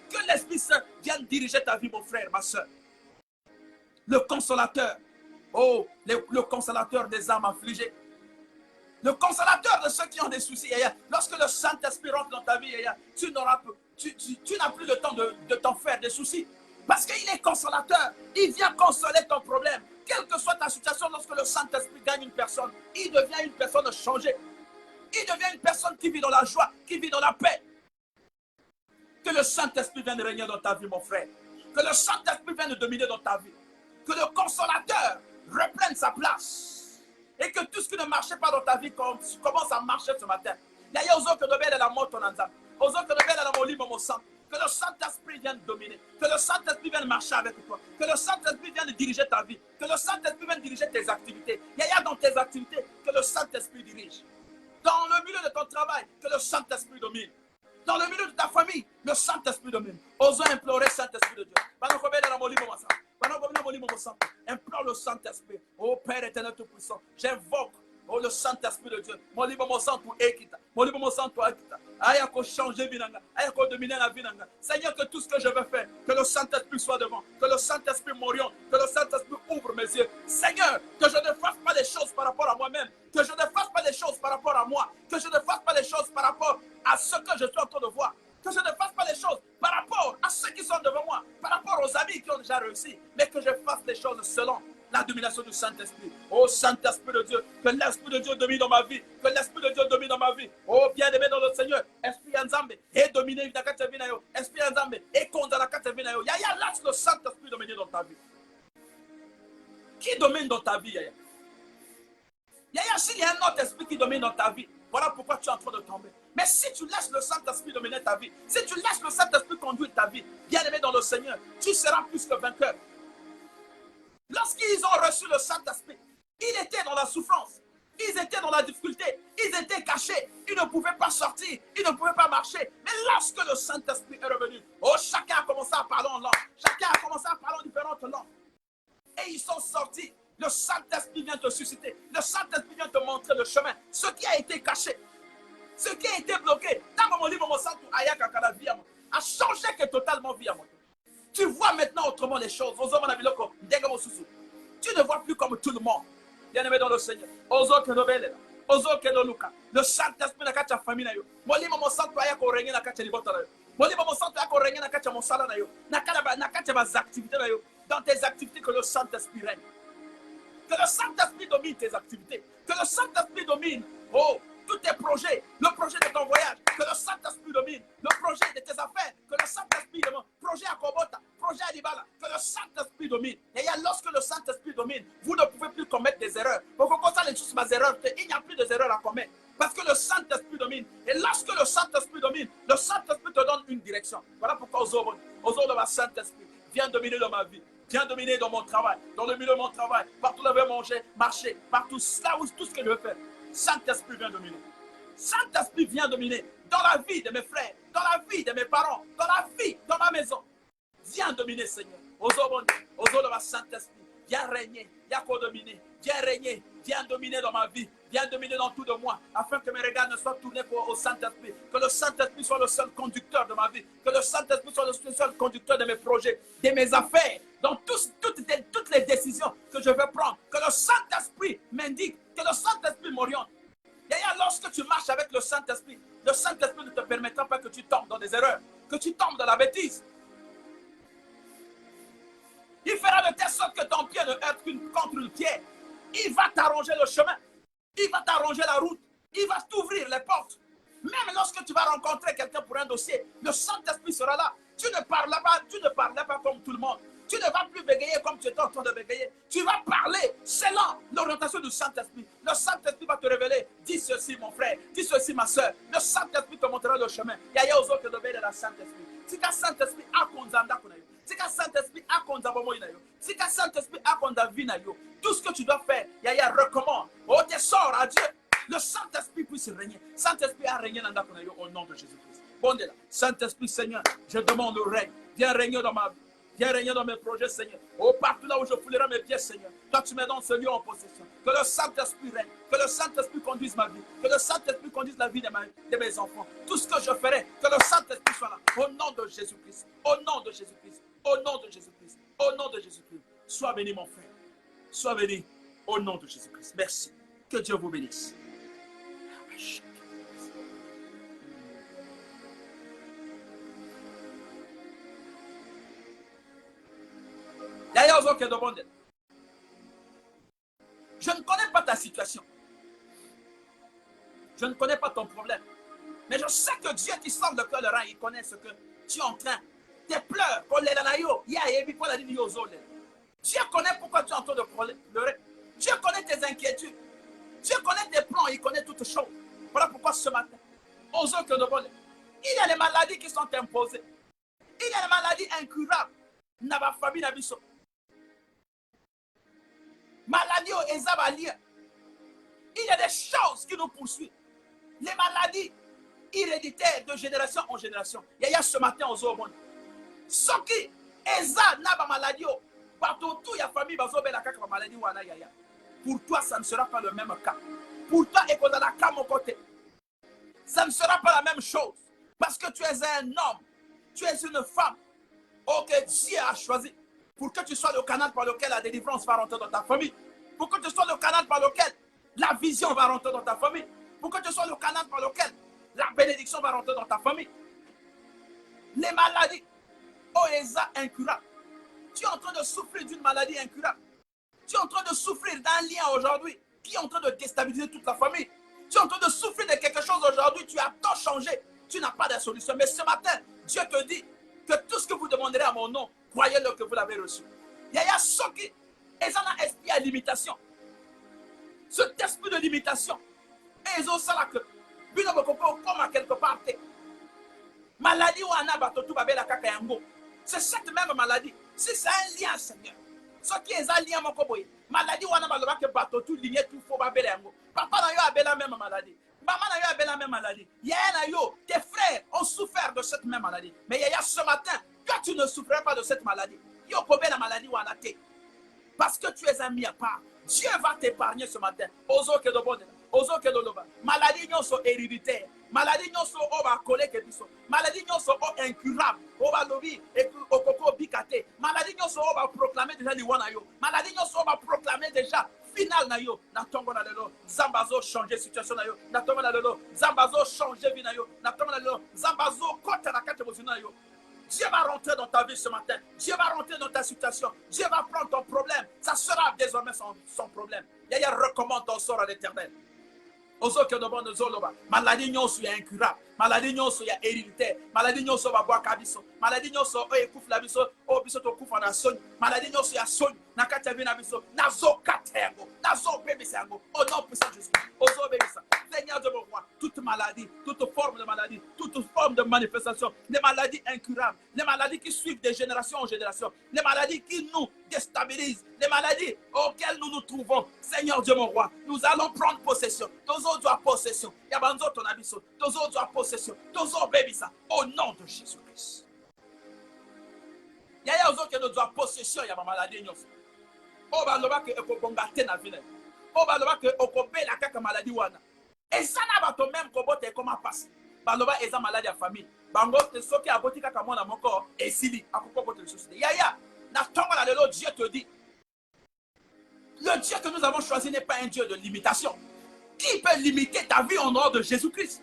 Que l'Esprit Saint vienne diriger ta vie, mon frère, ma soeur. Le consolateur. Oh, le consolateur des âmes affligées. Le consolateur de ceux qui ont des soucis. Lorsque le Saint-Esprit rentre dans ta vie, tu n'as plus le temps de t'en faire des soucis. Parce qu'il est consolateur. Il vient consoler ton problème. Quelle que soit ta situation, lorsque le Saint-Esprit gagne une personne, il devient une personne changée. Il devient une personne qui vit dans la joie, qui vit dans la paix. Que le Saint-Esprit vienne régner dans ta vie, mon frère. Que le Saint-Esprit vienne dominer dans ta vie. Que le consolateur reprenne sa place. Et que tout ce qui ne marchait pas dans ta vie commence à marcher ce matin. Que le Saint-Esprit vienne dominer. Que le Saint-Esprit vienne marcher avec toi. Que le Saint-Esprit vienne diriger ta vie. Que le Saint-Esprit vienne diriger tes activités. Dans tes activités, que le Saint-Esprit dirige. Dans le milieu de ton travail, que le Saint-Esprit domine. Dans le milieu de ta famille, le Saint-Esprit domine. Osons implorer le Saint-Esprit de Dieu. Implore le Saint-Esprit. Oh Père éternel tout-puissant, j'invoque le Saint-Esprit de Dieu. Mon libre mon sang pour Ekita. Mon libre mon sang pour Ekita. Aïe, qu'on change Vinanga. Aïe, qu'on domine la Vinanga. Seigneur, que tout ce que je veux faire, que le Saint-Esprit soit devant. Que le Saint-Esprit m'oriente. Que le Saint-Esprit ouvre mes yeux. Seigneur, que je ne fasse pas les choses par rapport à moi-même. Que je ne fasse pas les choses par rapport à moi. Que je ne fasse pas les choses par rapport à ce que je suis en train de voir. Que je ne fasse pas les choses par rapport à ceux qui sont devant moi, par rapport aux amis qui ont déjà réussi, mais que je fasse les choses selon la domination du Saint-Esprit. Oh Saint-Esprit de Dieu, que l'Esprit de Dieu domine dans ma vie, que l'Esprit de Dieu domine dans ma vie. Oh bien-aimé dans le Seigneur, Esprit Nzambe, et dominer la Katavinayo, Esprit Nzambe, et contre la Katavinayo. Yaya, laisse le Saint-Esprit dominer dans ta vie. Qui domine dans ta vie, Yaya? Yaya, s'il y a un autre esprit qui domine dans ta vie, voilà pourquoi tu es en train de tomber. Mais si tu laisses le Saint-Esprit dominer ta vie, si tu laisses le Saint-Esprit conduire ta vie, bien-aimé dans le Seigneur, tu seras plus que vainqueur. Lorsqu'ils ont reçu le Saint-Esprit, ils étaient dans la souffrance, ils étaient dans la difficulté, ils étaient cachés, ils ne pouvaient pas sortir, ils ne pouvaient pas marcher. Mais lorsque le Saint-Esprit est revenu, oh, chacun a commencé à parler en langue, chacun a commencé à parler en différentes langues. Et ils sont sortis. Le Saint-Esprit vient te susciter. Le Saint-Esprit vient te montrer le chemin. Ce qui a été caché, ce qui a été bloqué, a changé que totalement vie à moi. Tu vois maintenant autrement les choses. Tu ne vois plus comme tout le monde. Bien-aimé dans le Seigneur. Le Saint-Esprit na kacha famille na yo. Molimo mo santo aya ko renye na kacha libota na yo. Molimo mo santo aya ko renye na kacha mo sala na yo. Na kacha bas activités na yo. Dans tes activités que le Saint-Esprit règne. Que le Saint-Esprit domine tes activités. Que le Saint-Esprit domine, oh, tous tes projets. Le projet de ton voyage. Que le Saint-Esprit domine. Le projet de tes affaires. Que le Saint-Esprit domine. Projet à Kobota. Projet à Libala. Que le Saint-Esprit domine. Et lorsque le Saint-Esprit domine, vous ne pouvez plus commettre des erreurs. Pourquoi comme ça, les choses, mes erreurs, il n'y a plus d'erreurs à commettre. Parce que le Saint-Esprit domine. Et lorsque le Saint-Esprit domine, le Saint-Esprit te donne une direction. Voilà pourquoi aux hommes de ma Saint-Esprit, viens dominer dans ma vie. Viens dominer dans mon travail, dans le milieu de mon travail, partout où je vais manger, marcher, partout, là où tout ce que je veux faire. Saint-Esprit vient dominer. Saint-Esprit vient dominer dans la vie de mes frères, dans la vie de mes parents, dans la vie, dans ma maison. Viens dominer, Seigneur. Aux hommes de ma Saint-Esprit, viens régner, viens co-dominer, viens régner, viens dominer dans ma vie, viens dominer dans tout de moi, afin que mes regards ne soient tournés au Saint-Esprit, que le Saint-Esprit soit le seul conducteur de ma vie, que le Saint-Esprit soit le seul conducteur de mes projets, de mes affaires, dans toutes les décisions que je vais prendre, que le Saint-Esprit m'indique, que le Saint-Esprit m'oriente. Et lorsque tu marches avec le Saint-Esprit ne te permettra pas que tu tombes dans des erreurs, que tu tombes dans la bêtise. Il fera de telle sorte que ton pied ne heurte contre une pierre. Il va t'arranger le chemin. Il va t'arranger la route. Il va t'ouvrir les portes. Même lorsque tu vas rencontrer quelqu'un pour un dossier, le Saint-Esprit sera là. Tu ne parles pas comme tout le monde. Tu ne vas plus bégayer comme tu étais en train de bégayer. Tu vas parler selon l'orientation du Saint-Esprit. Le Saint-Esprit va te révéler. Dis ceci, mon frère. Dis ceci, ma soeur. Le Saint-Esprit te montrera le chemin. Il y a aux autres de la Saint-Esprit. Si le Saint-Esprit a konzanda kunayo. Si le Saint-Esprit a konzabomo inayo. Si le Saint-Esprit a kondavinayo. Tout ce que tu dois faire, il y a recommande. Oh, tes sors à Dieu. Le Saint-Esprit puisse régner. Saint-Esprit a régné dans kunayo au nom de Jésus-Christ. Bon, là. Saint-Esprit, Seigneur, je demande le règne. Viens régner dans ma vie. Viens régner dans mes projets, Seigneur. Oh, partout là où je foulerai mes pieds, Seigneur. Toi, tu me donnes ce lieu en possession. Que le Saint-Esprit règne. Que le Saint-Esprit conduise ma vie. Que le Saint-Esprit conduise la vie de mes enfants. Tout ce que je ferai, que le Saint-Esprit soit là. Au nom de Jésus-Christ. Au nom de Jésus-Christ. Au nom de Jésus-Christ. Au nom de Jésus-Christ. Sois béni, mon frère. Sois béni. Au nom de Jésus-Christ. Merci. Que Dieu vous bénisse. Je ne connais pas ta situation. Je ne connais pas ton problème. Mais je sais que Dieu qui sort le cœur de rein, il connaît ce que tu es en train. Tes pleurs, Dieu connaît pourquoi tu es en train de pleurer. Dieu connaît tes inquiétudes. Dieu connaît tes plans, il connaît toutes choses. Voilà pourquoi ce matin, il y a les maladies qui sont imposées. Il y a les maladies incurables. Naba famille nabiso. Maladie au Ezabalia. Il y a des choses qui nous poursuivent. Les maladies héréditaires de génération en génération. Il y a ce matin aux hommes. Ce qui Eza n'a pas maladie. Partout, il y a famille qui a maladie. Pour toi, ça ne sera pas le même cas. Pour toi, et qu'on a la cas mon côté. Ça ne sera pas la même chose. Parce que tu es un homme. Tu es une femme. Oh, que Dieu a choisi. Pour que tu sois le canal par lequel la délivrance va rentrer dans ta famille. Pour que tu sois le canal par lequel la vision va rentrer dans ta famille. Pour que tu sois le canal par lequel la bénédiction va rentrer dans ta famille. Les maladies, OESA incurables. Tu es en train de souffrir d'une maladie incurable. Tu es en train de souffrir d'un lien aujourd'hui qui est en train de déstabiliser toute la famille. Tu es en train de souffrir de quelque chose aujourd'hui. Tu as tant changé. Tu n'as pas de solution. Mais ce matin, Dieu te dit que tout ce que vous demanderez à mon nom, croyez-le que vous l'avez reçu. Il y a ceux qui ont un esprit à limitation. Cet esprit de limitation. Et ils ont ça que comme quelque part. Maladie ou anabatotu babela kakayango. C'est cette même maladie. Si c'est un lien, Seigneur. Ce qui est un lien, mon koboy. Maladie ou anabatotu que batotu ligne tout faut babela yango. Papa n'a eu à la même maladie. Maman n'a eu à la même maladie. Tes frères ont souffert de cette même maladie. Mais il y a ce matin, que tu ne souffrais pas de cette maladie. La maladie ou anate. Parce que tu es un mis à part. Dieu va t'épargner ce matin. Ozo que de bonne. Ozo que de loba. Maladie non sont héréditaires. Maladie non sont oba collé que biso. Maladie non sont incurables. Oba lobi et okoko bikate. Maladie non sont oba proclamer déjà les wanayo. Maladie non sont oba proclamer déjà final na yo na tongo na lelo zambazo changer situation na yo na tongo na lelo zambazo changer vie na yo na tongo na lelo zambazo kota na kate bozina na yo. Dieu va rentrer dans ta vie ce matin. Dieu va rentrer dans ta situation. Dieu va prendre ton problème. Ça sera désormais son problème. Yaya recommande ton sort à l'Éternel. Ozoke no bono zoloba. Maladie nyonso ya incurable. Maladie nyonso ya héréditaire. Maladie nyonso ba bwa kabiso. Maladie nyonso o ekufla biso. O biso to kufa na soni. Maladie nyonso ya soni. Na kati na biso. Na zo katengo. Na zo bébé sango. Au nom puissant de Jésus. Ozo bébé ça. Seigneur de mon roi. Toute maladie, toute forme de maladie, toute forme de manifestation. Les maladies incurables. Les maladies qui suivent de génération en génération. Les maladies qui nous déstabilisent. Les maladies auxquelles nous nous trouvons. Seigneur Dieu mon roi. Nous allons prendre possession. Tozo doit possession. Yabanzo ton abisso. Tozo doit possession. Tozo baby ça. Au nom de Jésus-Christ. Yaya ozo que nous doit possession. Yaba maladie nyos. O ba loba ke ekobonga te na vile. O ba loba ke okobe la kaka maladie wana. Et ça n'a pas même kobote comment passe. Ba loba eza maladie à famille. Bango te soki aboti kaka mona moko et sili akoko bote le société. Yaya na tongo la lelo Dieu te dit. Le Dieu que nous avons choisi n'est pas un Dieu de limitation. Qui peut limiter ta vie au nom de Jésus-Christ?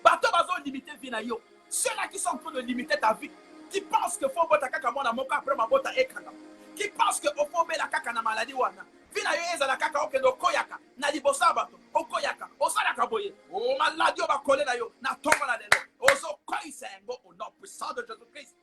Bato bazo limiter vie na yo. Ceux-là qui sont en train de limiter ta vie, qui pensent que faut bota kaka mona moko après ma bota ekanga. Qui pensent que faut be la kaka na maladie wana. Vie na yo eza la kaka okendo koyaka na libosa bato. Okoyaka, osalaka boye. O maladie ba kole na yo na tongo na lelo. Ozo koisengo au nom puissant de Jésus-Christ.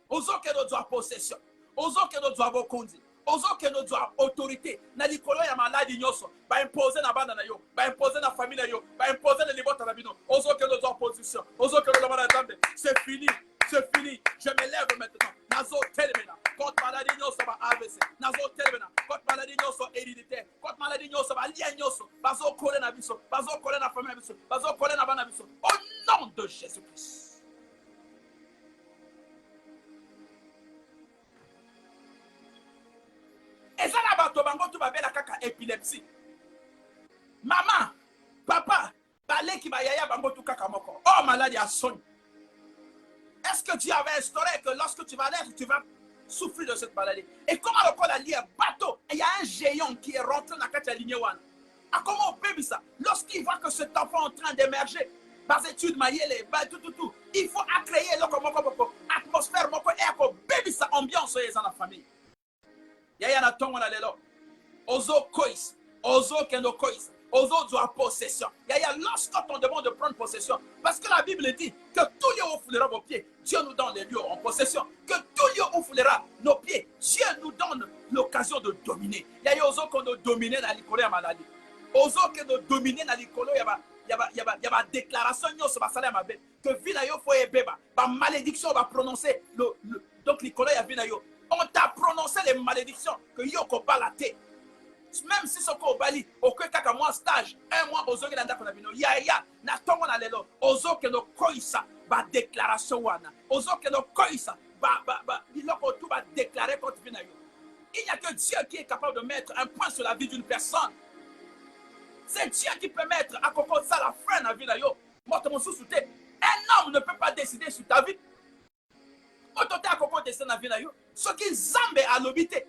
Ozo que nous doit possession. Ozo que nous doit bokonzi. Ozo que nous doit autorité. Na likolo ya maladie nyoso. Ba imposer na banda na yo. Ba imposer na famille na yo. Ba imposer na libota na bino. Ozo que nous doit position. Ozo que nous doit attendre. C'est fini. C'est fini. Je me lève maintenant. Nazo telemena. Contre maladie nyoso ba AVC. Nazo telemena. Contre maladie nyoso héréditaire. Contre maladie nyoso ba lien nyoso. Bazo kole na biso. Bazo kole na famille na biso. Bazo kole na bana biso. Au nom de Jésus-Christ. Et ça là-bas, tu vas la kaka épilepsie. Maman, papa, balé qui va yaya bango tu kaka moko. Oh, maladie à son. Est-ce que Dieu avait instauré que lorsque tu vas naître, tu vas souffrir de cette maladie? Et comment le corps a lié bateau? Il y a un géant qui est rentré dans la carte lignée one. Ah, comment on peut ça? Lorsqu'il voit que cet enfant est en train d'émerger, par études, maïele, tout, il faut créer l'atmosphère, baby ça ambiance dans la famille. Yaya na tongo na lelo. Ozo kois. Ozo kendo kois. Ozo doit possession. Yaya, lorsqu'on demande de prendre possession, parce que la Bible dit que tout lieu où foulera vos pieds, Dieu nous donne les lieux en possession. Que tout lieu où foulera nos pieds, Dieu nous donne l'occasion de dominer. Yaya, ozo kondo dominer na likolo ya maladie. Ozo kendo dominer na likolo yaba déclaration nyos ba sala mabe. Que vina yo fo ebeba. Ba malédiction va prononcer donc likolo ya vina yo. On t'a prononcé les malédictions que yoko balate. Même si ce qu'on bali, au kaka mois stage, un mois aux oreilles d'anda konabino, ya, na tongo na lelo, ozo que no koisa, ba déclaration wana, ozo que no koisa, iloko tout va déclarer contre vinayo. Il n'y a que Dieu qui est capable de mettre un point sur la vie d'une personne. C'est Dieu qui peut mettre à côté de ça la fin à vinayo. Un homme ne peut pas décider sur ta vie. Ce qui zambe à l'obité.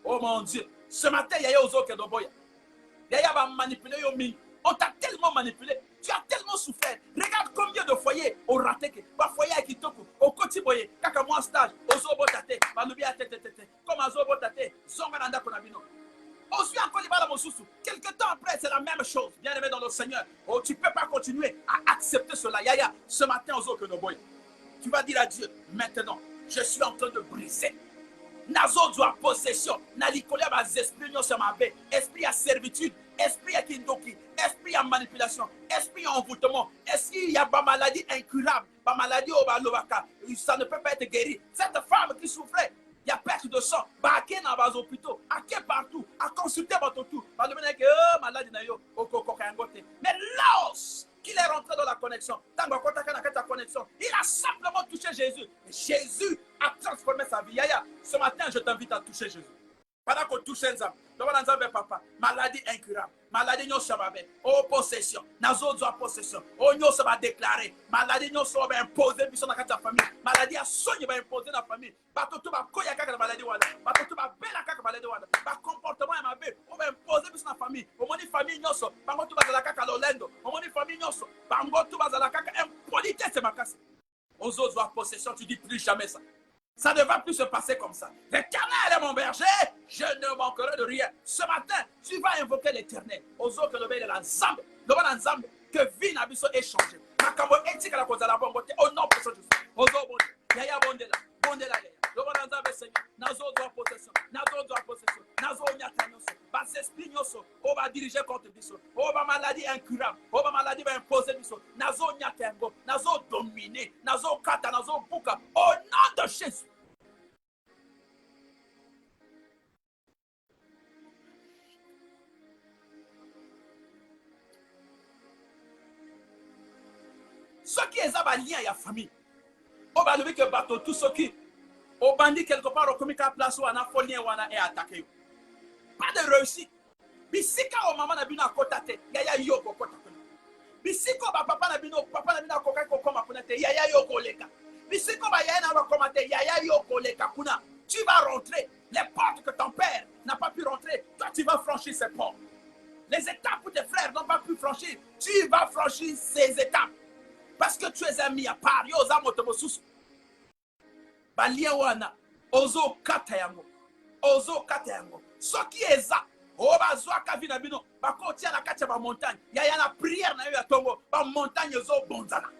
Oh mon Dieu. Ce matin, il y a Ozo Kedoboya. Il y a manipulé. On t'a tellement manipulé. Tu as tellement souffert. Regarde combien de foyers ont raté. Par foyer qui toque. Au quotidien, kaka moi stage. Ozo Botate. Malubia tete. Comme Ozo Botate. Zongananda Konabino. Aussi encore les balles à quelque temps après, c'est la même chose. Bien aimé dans le Seigneur. Oh, tu ne peux pas continuer à accepter cela. Yaya, ce matin, Ozo Kedoboya. Tu vas dire à Dieu, maintenant, je suis en train de briser. Nazo doit possession. Nalikolia bas esprit nyo semabe. Esprit à servitude. Esprit à kindoki. Esprit à manipulation. Esprit à envoûtement. Esprit à ba maladie incurable. Ba maladie au balobaka. Ça ne peut pas être guéri. Cette femme qui souffrait, il y a perte de sang. Ba ake dans les hôpitaux. Ake partout. À consulter votre tout. Ba le que maladie na yo. Okoko kangote. Mais lorsqu'il qu'il est rentré dans la connexion. Il a simplement touché Jésus. Et Jésus a transformé sa vie. Yaya, ce matin, je t'invite à toucher Jésus. Pendant qu'on touche un zam, papa, maladie incurable, maladie non sababe, oh possession, nazo doit possession, oh non ça va déclarer, maladie non ça va imposer sur la famille, maladie a soigné va imposer dans la famille, pas tout va koya kaka maladie wala, pas tout va bela kaka maladie wala, pas comportement ya mabe, on va imposer sur la famille, au moni famille non ça, bango tout va la kaka lolendo, au moni famille non ça, bango tout va la kaka impolitesse c'est ma casse, aux autres doit possession, tu dis plus jamais ça. Ça ne va plus se passer comme ça. L'Éternel est mon berger, je ne manquerai de rien. Ce matin, tu vas invoquer l'Éternel. Aux autres, le la zambe, que vie n'abisso est changé. Makambo éthique à la cause de la bonne beauté. Au nom de Jésus. Aux autres, yaya bondela, bondela yaya. Le bon ensemble Seigneur. Nazo doit possession, nazo doit possession, nazo nyatanoso. Bas esprit nyoso, on va diriger contre biso. On va maladie incurable, on va maladie va imposer biso. Nazo nyatango, nazo dominer, nazo kata, nazo buka. Au nom de Jésus. Ceux qui ont un lien à la famille, on va lever que bateau, tous ceux qui ont bandit quelque part au comité à place où on a fait lien ou on a attaqué. Pas de réussite. Bisika o maman na bino akotate, yaya yoko kota kuna. Bisiko ba papa na bino koka ko koma kuna te, yaya yoko leka. Bisiko ba yaya na ba koma te, yaya yoko leka kuna. Tu vas rentrer les portes que ton père n'a pas pu rentrer. Toi tu vas franchir ces portes. Les étapes où tes frères n'ont pas pu franchir, tu vas franchir ces étapes. Parce que tu es un mis à part. Yo za moto mosusu. Ba lia wana ozo kata yango. Ozo kata yango. Soki eza o bazwa ka vina bino ba ko tia na kati ba montagne. Ya na prière na yo ya tongo ba montagne zo bonzana.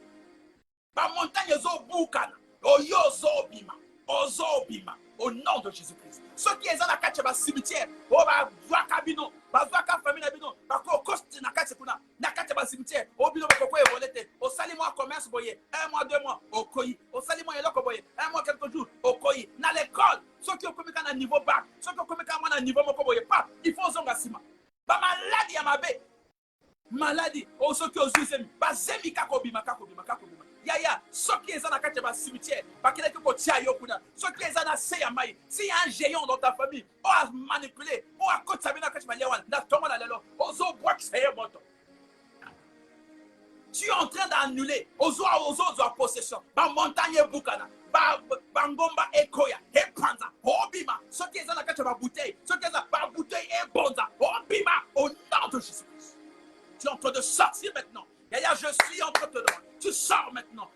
Ba montagne zo bukana. O yo zo bima. Ozo bima. Au nom de Jésus-Christ. Ceux qui sont dans le cimetière, on va voir Kabino, va voir la famille Nabino, va voir Coste na Katsekuna, na Kateba cimetière, au bino Boko et Volete, au salimois commerce boye, 1 mois, 2 mois, au Koyi, au salimois Yeloko boye, 1 mois, quelques jours, au Koyi, dans l'école, ceux qui ont commis un niveau bac, ceux qui ont commis un niveau Mokoboye, pas, il faut Zongasima. Ba maladie à ma baie, maladie, au ceux qui ont joué, ba Zemi Kakobima, Kakobima, Kakobima. Yaya, ceux qui sont dans le cimetière, parce qu'il y a ceux qui sont dans le Seyamai, s'il y a un géant dans ta famille, on a manipulé, on a côté Sabina Kachmaliawan, la tombe dans l'élo, ozo bois moto. Tu es en train d'annuler, ozo possession, ba montagne Bukana, ba Ngomba Ekoya, et Panza, Obima, ceux qui sont dans la bouteille, ceux qui sont dans la bouteille et Bonza, Obima, au nom de Jésus-Christ. Tu es en train de sortir maintenant. Yaya, je suis en train de te demander. Tu sors maintenant.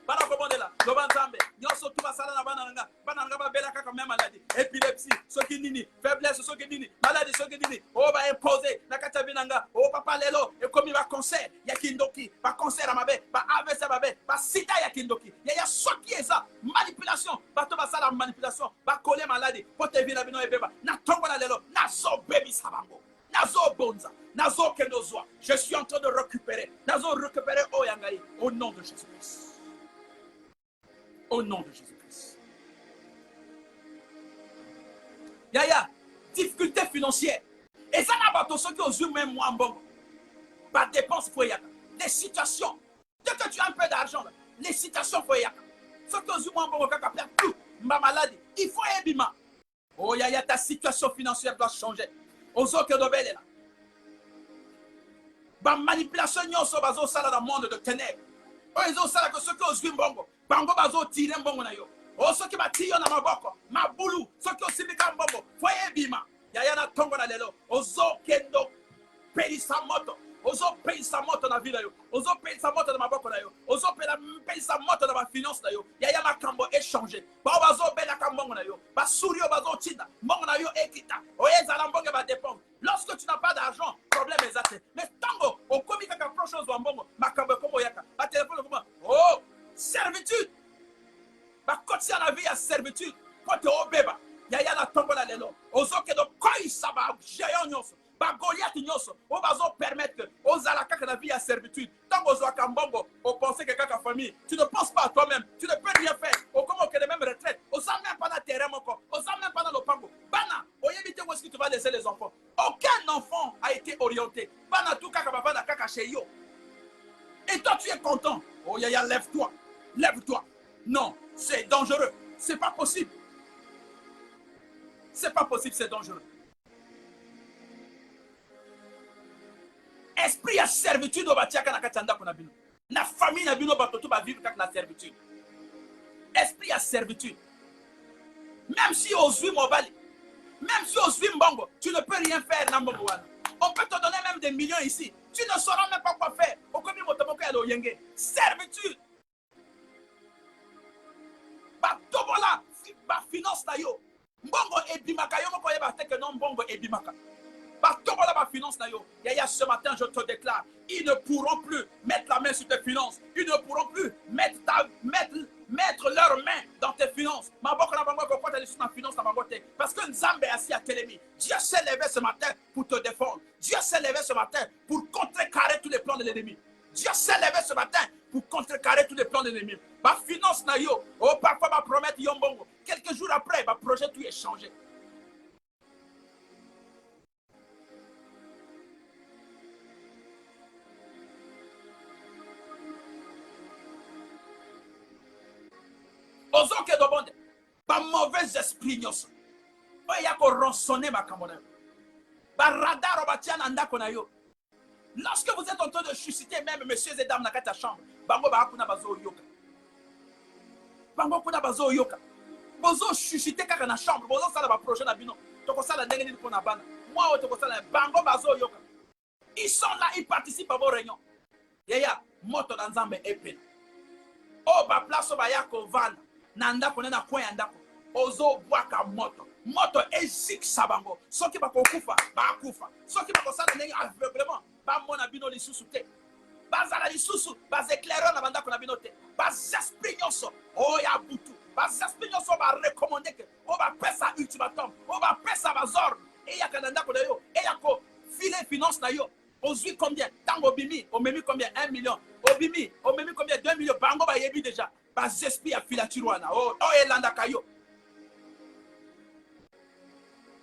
Épilepsie, ceux qui nini, faiblesse, ceux qui nini, maladie, ceux qui nini, oh, va imposer, la katabinanga, oh, papa lelo, et comme il va cancer, yakindoki, va cancer à ma baie, va AVC à ma baie, va sida yakindoki. Yaya, ce qui est ça, manipulation, va te passer la manipulation, va coller maladie, pour te venir à bino et beba, na tombe la lelo, na so baby sabango. Nazo bonza, nazo kendozoa. Je suis en train de récupérer. Nazo récupérer Oyangaï. Au nom de Jésus-Christ. Au nom de Jésus-Christ. Yaya, difficulté financière. Et ça n'a pas tout ce qui ont eu même moi en bon. Pas dépense pour Yaka. Les situations. Dès que tu as un peu d'argent, les situations pour Yaka. Ce qui ont eu moi en bon, tout. Ma maladie. Il faut ébima. Oh Yaya, ta situation financière doit changer. Aux autres de belle là. Ba manipulation nyonso bazo sala dans le monde de ténèbres. Ils ont sala que ceux qui ont bongo. Bango bazo tirer bongo na yo. O ceux qui ba tiyo na maboko. Mabulu. Ceux qui ont sibika bongo. Foye bima. Yaya na tongo na lelo. Ozo kendo. Peli sa moto. Ozo peli sa moto na vida yo. Ozo peli sa moto na maboko na yo. Ozo peli sa moto na ma finance na yo. Yaya makambo échanger. Ba bazo bela kambongo na yo. Ba surio bazo tinda. Mongo na yo ekita. Oye zalambonge ba dépendre. Lorsque tu n'as pas d'argent, problème est atteint. Mais tango, au comique à proche chose ou mbongo, makambo komo yaka. Ba téléphone comment? Oh, servitude. Ba koti na vie à servitude. Kote obeba. Yaya na tongo la lelo. Ozo ke do koi saba géant nyonso. Ba Goliath nyonso. O bazo permettre que ozala kaka na vie à servitude. Tango zo akambongo, o penser que kaka famille. Tu ne penses pas à toi-même. Tu ne peux rien faire. O comment que les mêmes retraites. O sa même pas dans terrain moko. O sa même pas dans le pango. Bana, o yebite où est-ce que tu vas laisser les enfants? Aucun enfant a été orienté. Bana tout kaka baba na kaka chez yo. Et toi tu es content. Oh yaya, lève-toi. Lève-toi. Non, c'est dangereux. C'est pas possible. C'est pas possible, c'est dangereux. Esprit à servitude au batiaka na katanda kona bino. Na famille na bino batoto ba vivre na servitude. Esprit à servitude. Même si ozui mobali, même si ozui mbongo, tu ne peux rien faire na mbongo wana. On peut te donner même des millions ici. Tu ne sauras même pas quoi faire. Okomi motoboko ya lo yenge. Servitude. Ba tobola, ba finance na yo. Mbongo ebimaka yo moko yeba te que non mbongo ebimaka. Ba tobola ba finance na yo. Yaya, ce matin je te déclare, ils ne pourront plus mettre la main sur tes finances. Ils ne pourront plus mettre leurs mains dans tes finances. Parce que Nzambe est assis à Télémi. Dieu s'est levé ce matin pour te défendre. Dieu s'est levé ce matin pour contrecarrer tous les plans de l'ennemi. Dieu s'est levé ce matin pour contrecarrer tous les plans de l'ennemi. Ma finance na yo, oh parfois ma promesse yombongo. Quelques jours après, ma projet tout est changé. Ozo ke dobonde, ba mauvais esprit nyoso. Ba ya ko rançonner ma kamona. Ba radar obatia na ndako na yo. Lorsque vous êtes en train de susciter même messieurs et dames dans ta chambre, bango ba akuna bazo yoka. Bango kuna bazo yoka. Bozo susciter kaka na chambre, bozo sala ba projet na bino. Toko sala ndenge ni pona bana. Moi o toko sala bango bazo yoka. Ils sont là, ils participent à vos réunions. Yaya, moto na Nzambe epena. O ba place ba ya ko vana. Nanda kone na kwen yandako. Ozo bwaka moto. Moto ezik sabango. Soki bako kufa, ba kufa. Soki bako sala ndenge aveuglement, ba mona bino li susu te. Ba zala li susu, ba éclaireur na banda kona bino te. Ba esprit nyonso, o ya butu. Ba esprit nyonso ba recommander que o ba pesa ultimatum, o ba pesa ba zor. E ya kananda kona yo, e ya ko filer finance na yo. Ozui combien? Tango bimi, o memi combien? 1 million. Obimi, o memi combien? 2 millions. Bango ba yebi déjà. Ba esprit a filatuana. Oh, elanda kayo.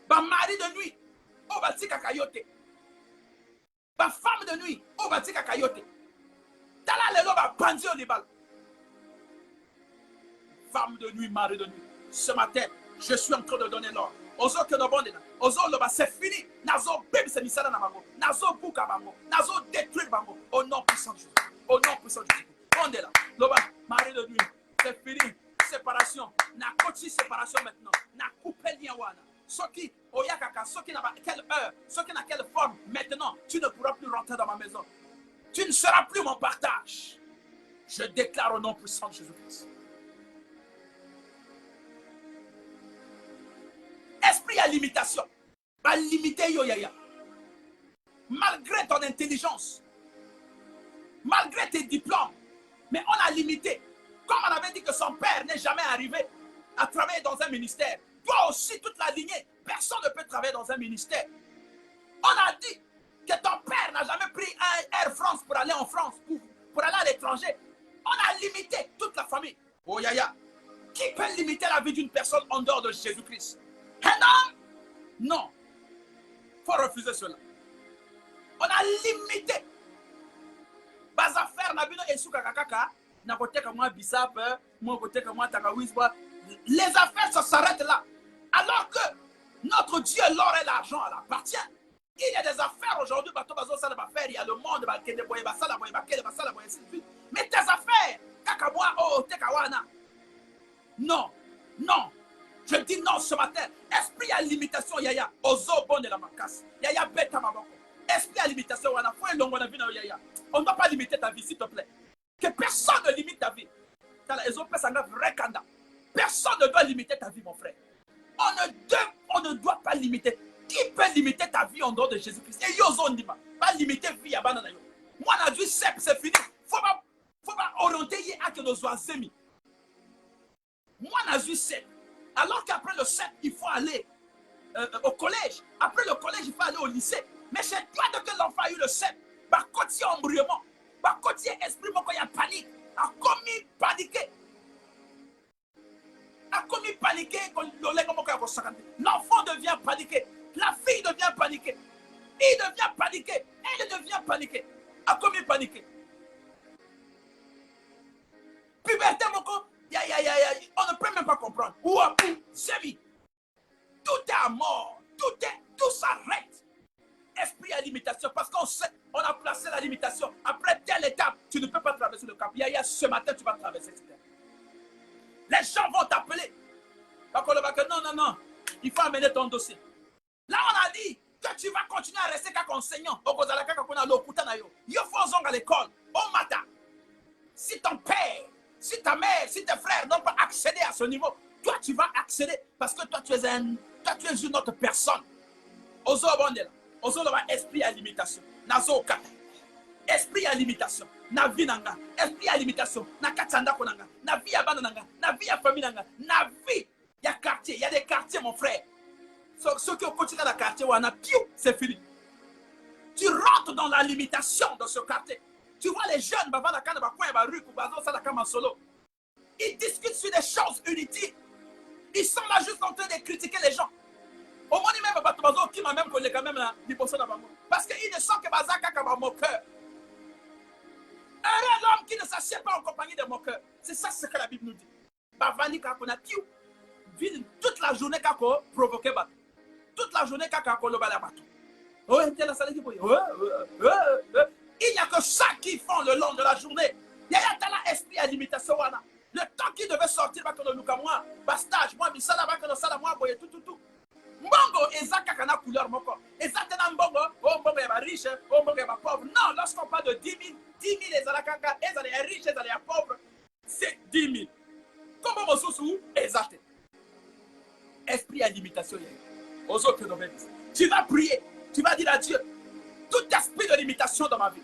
Ba mari de nuit, o ba tika kayote. Ba femme de nuit, o ba tika kayote. Tala lelo ba bandi o libal. Femme de nuit, mari de nuit. Ce matin, je suis en train de donner l'ordre. Ozo que no bonde na. Ozo loba, c'est fini. Nazo bébé se misala na bango. Nazo buka bango. Nazo détruire bango. Au nom puissant de Jésus. Au nom puissant de Jésus. Bonde là. Loba, mari de nuit. C'est fini. Séparation. Na koti séparation maintenant. Na coupé lien wana. Soki, oyakaka, soki na quelle heure, soki na quelle forme, maintenant, tu ne pourras plus rentrer dans ma maison. Tu ne seras plus mon partage. Je déclare au nom puissant de Jésus-Christ. Esprit à limitation. Pas limiter yo yaya. Malgré ton intelligence, malgré tes diplômes, mais on a limité. Comme on avait dit que son père n'est jamais arrivé à travailler dans un ministère, toi aussi, toute la lignée, personne ne peut travailler dans un ministère. On a dit que ton père n'a jamais pris un Air France pour aller en France, pour aller à l'étranger. On a limité toute la famille. Oh yaya, qui peut limiter la vie d'une personne en dehors de Jésus-Christ? Un homme? Non. Il faut refuser cela. On a limité. Bas affaires, na bino esuka kakaka, na kote kama bisap, moi kote kama takawizwa. Les affaires, ça s'arrête là. Alors que notre Dieu, l'or et l'argent, elle appartient. Il y a des affaires aujourd'hui, il y a le monde, mais tes affaires, non, non. Je dis non ce matin. Esprit à limitation, yaya. Ozo bon de la macasse. Yaya beta maboko. Esprit à limitation, on ne doit pas limiter ta vie, s'il te plaît. Que personne ne limite ta vie. Personne ne doit limiter ta vie, mon frère. On ne doit pas limiter. Qui peut limiter ta vie en dehors de Jésus-Christ? Et Yozondima. Pas limiter vie à banana. Moi, on a dit c'est fini. Faut pas orienter à que nos oiseaux. Moi, on a dit c'est. Alors qu'après le 7, il faut aller au collège. Après le collège, il faut aller au lycée. Mais chez toi, dès que l'enfant a eu le 7, par côté embrayement, par côté esprit, quand il y a panique, a commis paniquer. A commis paniquer, l'enfant devient paniqué. La fille devient paniquée. Il devient paniqué. Elle devient paniquée. A commis paniquer. Puberté, mon corps. On ne peut même pas comprendre. Ou à bout, Zémi. Tout est à mort. Tout s'arrête. Esprit à limitation. Parce qu'on sait, on a placé la limitation. Après telle étape, tu ne peux pas traverser le cap. Yaya, ce matin, tu vas traverser cette étape. Les gens vont t'appeler. Non, non, non. Il faut amener ton dossier. Là, on a dit que tu vas continuer à rester comme enseignant. Il faut à l'école. Au matin. Si ton père, si ta mère, si tes frères n'ont pas accédé à ce niveau, toi, tu vas accéder parce que toi, tu es une autre personne. Ozo Bondela. Ozo esprit à limitation. Nazo Kata. Esprit à limitation. Na vie nanga. Esprit à limitation. Na katanda konanga. Na vie à bananga. Na vie à famille nanga. Na vie. Il y a quartier. Il y a des quartiers, mon frère. Ceux qui ont continué dans le quartier, c'est fini. Tu rentres dans la limitation de ce quartier. Tu vois les jeunes, ils discutent sur des choses inutiles. Ils sont là juste en train de critiquer les gens. Au moins, même qui m'a même collé quand même là, parce qu'ils ne sont que Bazaka comme moqueur. Un homme qui ne s'assied pas en compagnie de moqueurs. C'est ça ce que la Bible nous dit. Bavani kakona tiu. Toute la journée kako provoqué bat. Toute la journée kako le bala batou. Oh, il n'y a que ça qui font le long de la journée. Il y a un esprit à limitation. Le temps qui devait sortir, moi, bastage, moi, misala, moi, tout. Mbongo, ezaka kana couleur moko. Ezaka na mbongo, oh mbongo ya riche, oh mbongo ya pauvre. Non, lorsqu'on parle de 10 000, 10 000 ezalaka, ezale ya riche, ezale ya pauvre, c'est 10 000. Comme on sous exact. Esprit à limitation. Aux autres domaines. Tu vas prier, tu vas dire à Dieu, tout esprit de limitation dans ma vie,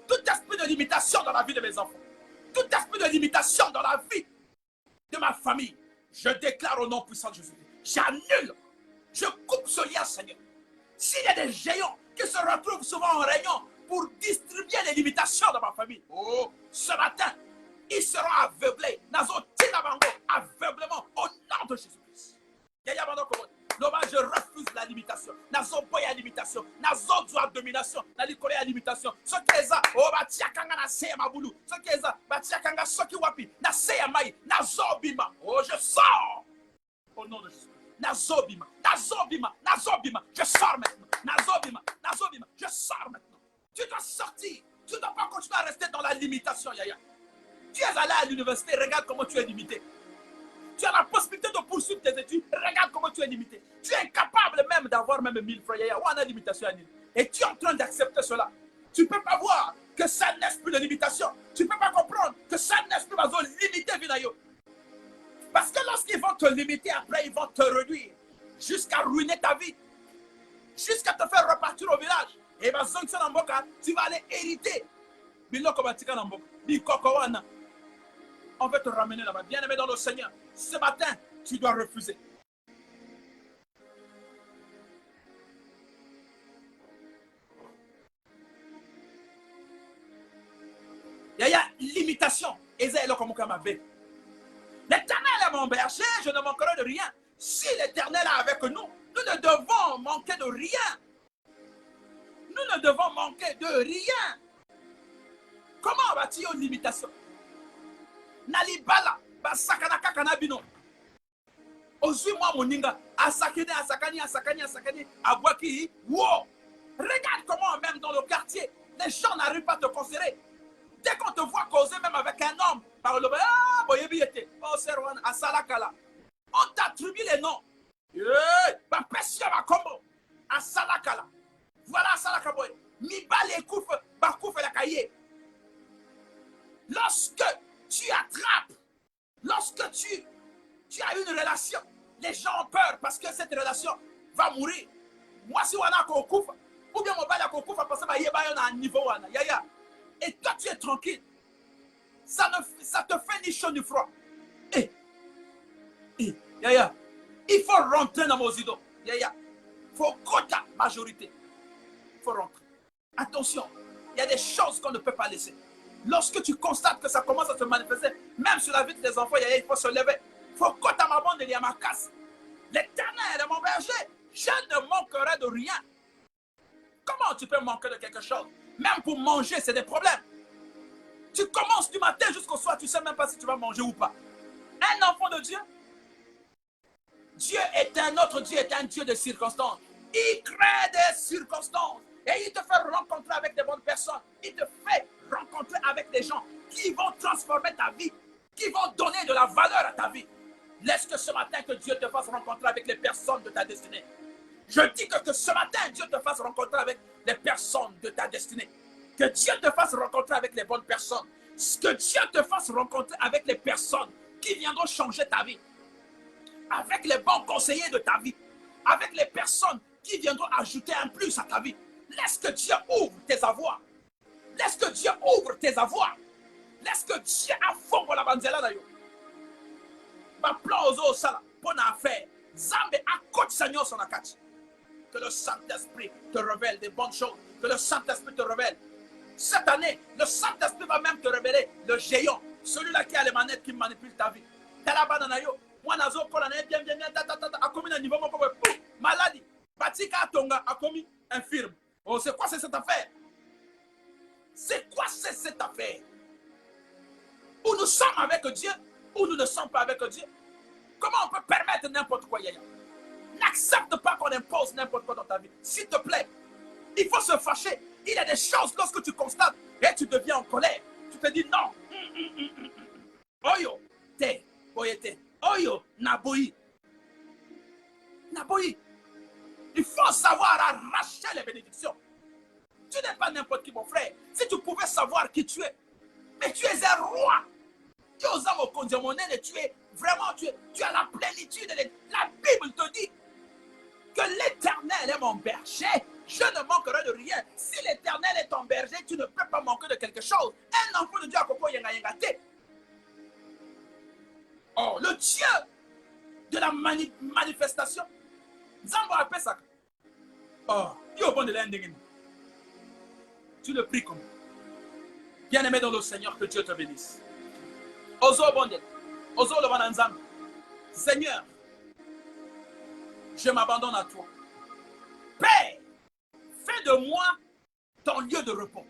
tout esprit de limitation dans la vie de mes enfants, tout esprit de limitation dans la vie de ma famille, je déclare au nom puissant de Jésus, j'annule. Je coupe ce lien, Seigneur. S'il y a des géants qui se retrouvent souvent en réunion pour distribuer les limitations dans ma famille, oh, ce matin, ils seront aveuglés. Aveuglement au nom de Jésus-Christ. Je refuse la limitation. Nazo boya limitation. Nazo doit domination. Nalikole la limitation. Ce qui est ça, oh batiakanga na seya mabulu. Ce qui est ça, batiakanga soki wapi. Na seya mai. Nazo bima. Oh, je sors. Au nom de Jésus. Nazobima, Nazobima, Nazobima, je sors maintenant. Nazobima, Nazobima, je sors maintenant. Tu dois sortir. Tu ne dois pas continuer à rester dans la limitation, Yaya. Tu es allé à l'université, regarde comment tu es limité. Tu as la possibilité de poursuivre tes études, regarde comment tu es limité. Tu es incapable même d'avoir même 1000 francs, Yaya. Ou on a limitation à 1000. Et tu es en train d'accepter cela. Tu ne peux pas voir que ça n'est plus de limitation. Tu ne peux pas comprendre que ça n'est plus de limiter, Vinayo. Parce que lorsqu'ils vont te limiter, après, ils vont te réduire jusqu'à ruiner ta vie, jusqu'à te faire repartir au village. Et bien, tu vas aller hériter. On va te ramener là-bas. Bien-aimé dans le Seigneur, ce matin, tu dois refuser. Il y a limitation. L'Éternel est mon berger, je ne manquerai de rien. Si l'Éternel est avec nous, nous ne devons manquer de rien. Nous ne devons manquer de rien. Comment va-t-il aux limitations? Nalibala, basakana kakana bino. Ozui moi moninga, asakani, abwaki, wow. Regarde comment même dans le quartier, les gens n'arrivent pas à te considérer. Dès qu'on te voit causer même avec un homme, par le on t'attribue les noms. Voilà Salakala. Lorsque tu attrapes, lorsque tu as une relation, les gens ont peur parce que cette relation va mourir. Moi, si on a Kokufa, ou bien on va la Kokufa parce que y a un niveau. Et toi, tu es tranquille. Ça te fait ni chaud ni froid. Yaya, il faut rentrer dans nos idoles. Yaya, il faut quota majorité. Il faut rentrer. Attention, il y a des choses qu'on ne peut pas laisser. Lorsque tu constates que ça commence à se manifester, même sur la vie des enfants, Yaya, il faut se lever. Il faut quota ma bande et ma casse. L'Éternel est mon berger. Je ne manquerai de rien. Comment tu peux manquer de quelque chose? Même pour manger, c'est des problèmes. Tu commences du matin jusqu'au soir, tu ne sais même pas si tu vas manger ou pas. Un enfant de Dieu, Dieu est un autre Dieu, est un Dieu de circonstances. Il crée des circonstances. Et il te fait rencontrer avec des bonnes personnes. Il te fait rencontrer avec des gens qui vont transformer ta vie, qui vont donner de la valeur à ta vie. Laisse que ce matin que Dieu te fasse rencontrer avec les personnes de ta destinée. Je dis que ce matin, Dieu te fasse rencontrer avec les personnes de ta destinée. Que Dieu te fasse rencontrer avec les bonnes personnes. Que Dieu te fasse rencontrer avec les personnes qui viendront changer ta vie. Avec les bons conseillers de ta vie. Avec les personnes qui viendront ajouter un plus à ta vie. Laisse que Dieu ouvre tes avoirs. Laisse que Dieu ouvre tes avoirs. Laisse que Dieu affonde la banzela na yo. Ma plan aux autres, ça, pour faire. Zambe a coach Seigneur son akati. Que le Saint-Esprit te révèle des bonnes choses. Que le Saint-Esprit te révèle. Cette année, le Saint-Esprit va même te révéler le géant. Celui-là qui a les manettes qui manipule ta vie. Talabananayo. Moi, nazo, bien, a commis un niveau, maladie. Batika Tonga a commis infirme. Oh, c'est quoi cette affaire? C'est quoi cette affaire? Où nous sommes avec Dieu, ou nous ne sommes pas avec Dieu. Comment on peut permettre n'importe quoi, Yaya? N'accepte pas qu'on impose n'importe quoi dans ta vie. S'il te plaît, il faut se fâcher. Il y a des choses lorsque tu constates et tu deviens en colère. Tu te dis non. Oyo, te, boyete. Oyo, naboyi. Naboyi. Il faut savoir arracher les bénédictions. Tu n'es pas n'importe qui, mon frère. Si tu pouvais savoir qui tu es. Mais tu es un roi. Tu es aux âmes au condiamonel et tu es vraiment, tu as la plénitude. La Bible te dit que l'Éternel est mon berger. Je ne manquerai de rien. Si l'Éternel est ton berger, tu ne peux pas manquer de quelque chose. Un enfant de Dieu a coco yenga yengate. Oh, le Dieu de la manifestation. Zambo appelle ça. Oh, yo bon de l'ending. Tu le pries comme. Bien-aimé dans le Seigneur, que Dieu te bénisse. Ozo bonde. Ozo le bananzam. Seigneur, je m'abandonne à toi. Père, fais de moi ton lieu de repos.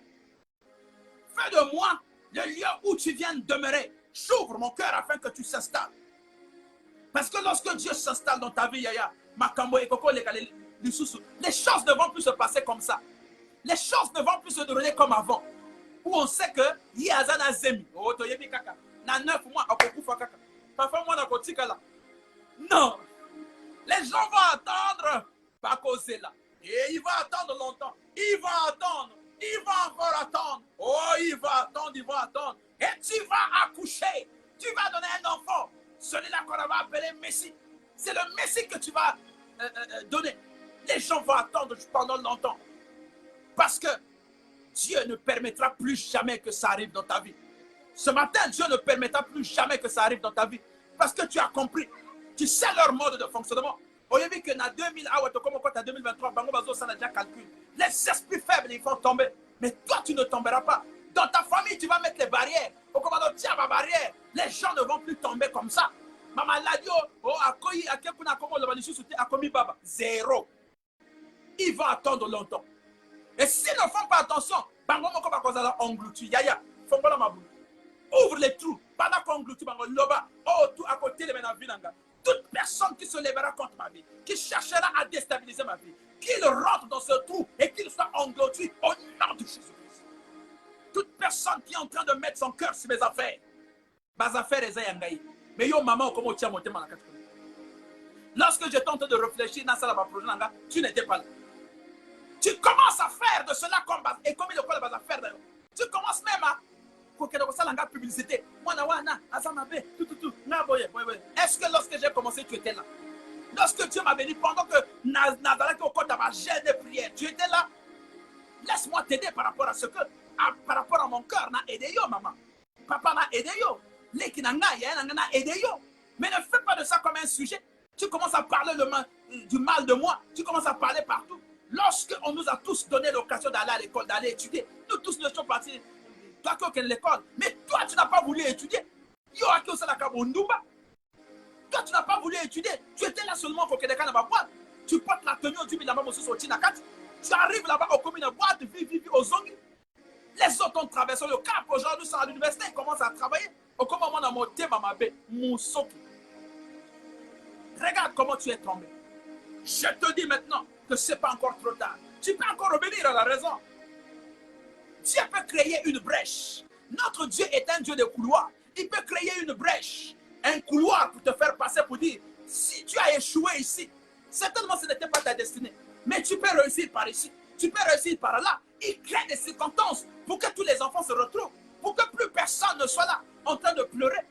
Fais de moi le lieu où tu viens demeurer. J'ouvre mon cœur afin que tu s'installes. Parce que lorsque Dieu s'installe dans ta vie, Yaya, Makambo et Koko, les choses ne vont plus se passer comme ça. Les choses ne vont plus se dérouler comme avant. Où on sait que Yazana Zemi, Kaka, na 9 mois, Kaka. Parfois, moi, là. Non. Les gens vont attendre. Pas causer là. Et il va attendre longtemps. Il va attendre. Il va encore attendre. Oh, il va attendre. Et tu vas accoucher. Tu vas donner un enfant. Celui-là qu'on va appeler Messie. C'est le Messie que tu vas donner. Les gens vont attendre pendant longtemps. Parce que Dieu ne permettra plus jamais que ça arrive dans ta vie. Ce matin, Dieu ne permettra plus jamais que ça arrive dans ta vie. Parce que tu as compris. Tu sais leur mode de fonctionnement. On a vu que dans 2000, comme en 2023, ça a déjà calculé. Les esprits faibles, ils vont tomber. Mais toi, tu ne tomberas pas. Dans ta famille, tu vas mettre les barrières. Au commandant, tiens ma barrière. Les gens ne vont plus tomber comme ça. Maman l'a dit, zéro. Ils vont attendre longtemps. Et s'ils ne font pas attention, ouvre les trous. Tout à côté de toute personne qui se lèvera contre ma vie, qui cherchera à déstabiliser ma vie, qu'il rentre dans ce trou et qu'il soit englouti au nom de Jésus-Christ. Toute personne qui est en train de mettre son cœur sur mes affaires, mais yo maman, comment tu as monté ma carte? Lorsque je tente de réfléchir dans ça, tu n'étais pas là. Tu commences à faire de cela comme base. Et comme il le va faire d'ailleurs. Tu commences même à la publicité. Est-ce que lorsque j'ai commencé, tu étais là? Lorsque Dieu m'a béni, pendant que Nazareth au côté de ma gêne de prière, tu étais là? Laisse-moi t'aider par rapport à ce que, par rapport à mon cœur, n'a aidé yo, maman. Papa n'a aidé yo. L'équipe n'a aidé yo. Mais ne fais pas de ça comme un sujet. Tu commences à parler du mal de moi. Tu commences à parler partout. Lorsqu'on nous a tous donné l'occasion d'aller à l'école, d'aller étudier, nous tous nous sommes partis. Toi qui es l'école, mais toi tu n'as pas voulu étudier. Toi tu n'as pas voulu étudier. Tu étais là seulement pour que les gens ne boîte. Tu portes la tenue du Milama Mosu sur Tinakat. Tu arrives là-bas au commune boîte, vive au Zongi. Les autres ont traversé le cap. Aujourd'hui, sont à l'université, ils commencent à travailler. Au comment on a monté Mamabé, Moussoki. Regarde comment tu es tombé. Je te dis maintenant que ce n'est pas encore trop tard. Tu peux encore revenir à la raison. Dieu peut créer une brèche. Notre Dieu est un Dieu de couloir. Il peut créer une brèche, un couloir pour te faire passer pour dire, si tu as échoué ici, certainement ce n'était pas ta destinée. Mais tu peux réussir par ici, tu peux réussir par là. Il crée des circonstances pour que tous les enfants se retrouvent, pour que plus personne ne soit là en train de pleurer.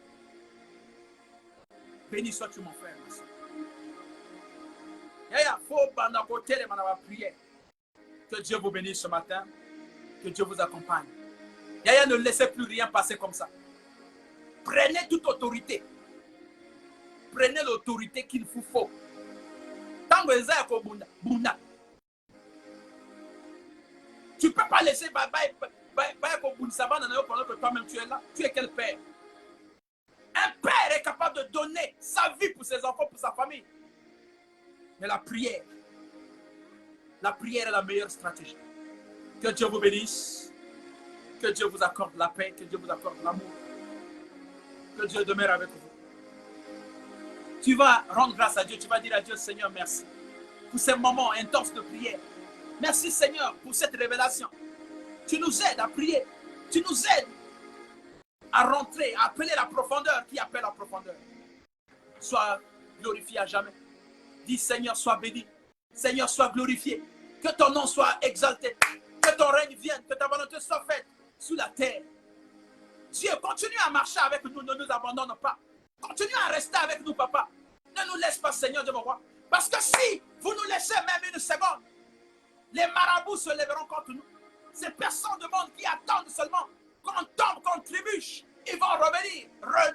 Béni sois-tu mon frère, ma soeur. Que Dieu vous bénisse ce matin. Que Dieu vous accompagne. Yaya, ne laissez plus rien passer comme ça. Prenez toute autorité. Prenez l'autorité qu'il vous faut. Tu ne peux pas laisser que toi-même tu es là. Tu es quel père? Un père est capable de donner sa vie pour ses enfants, pour sa famille. Mais la prière est la meilleure stratégie. Que Dieu vous bénisse. Que Dieu vous accorde la paix. Que Dieu vous accorde l'amour. Que Dieu demeure avec vous. Tu vas rendre grâce à Dieu. Tu vas dire à Dieu, Seigneur, merci pour ces moments intenses de prière. Merci, Seigneur, pour cette révélation. Tu nous aides à prier. Tu nous aides à rentrer, à appeler la profondeur qui appelle la profondeur. Sois glorifié à jamais. Dis, Seigneur, sois béni. Seigneur, sois glorifié. Que ton nom soit exalté. Que ton règne vienne. Que ta volonté soit faite sur la terre. Dieu, continue à marcher avec nous. Ne nous abandonne pas. Continue à rester avec nous, papa. Ne nous laisse pas, Seigneur Dieu, mon roi. Parce que si vous nous laissez même une seconde, les marabouts se lèveront contre nous. Ces personnes de monde qui attendent seulement qu'on tombe, qu'on trébuche, ils vont revenir,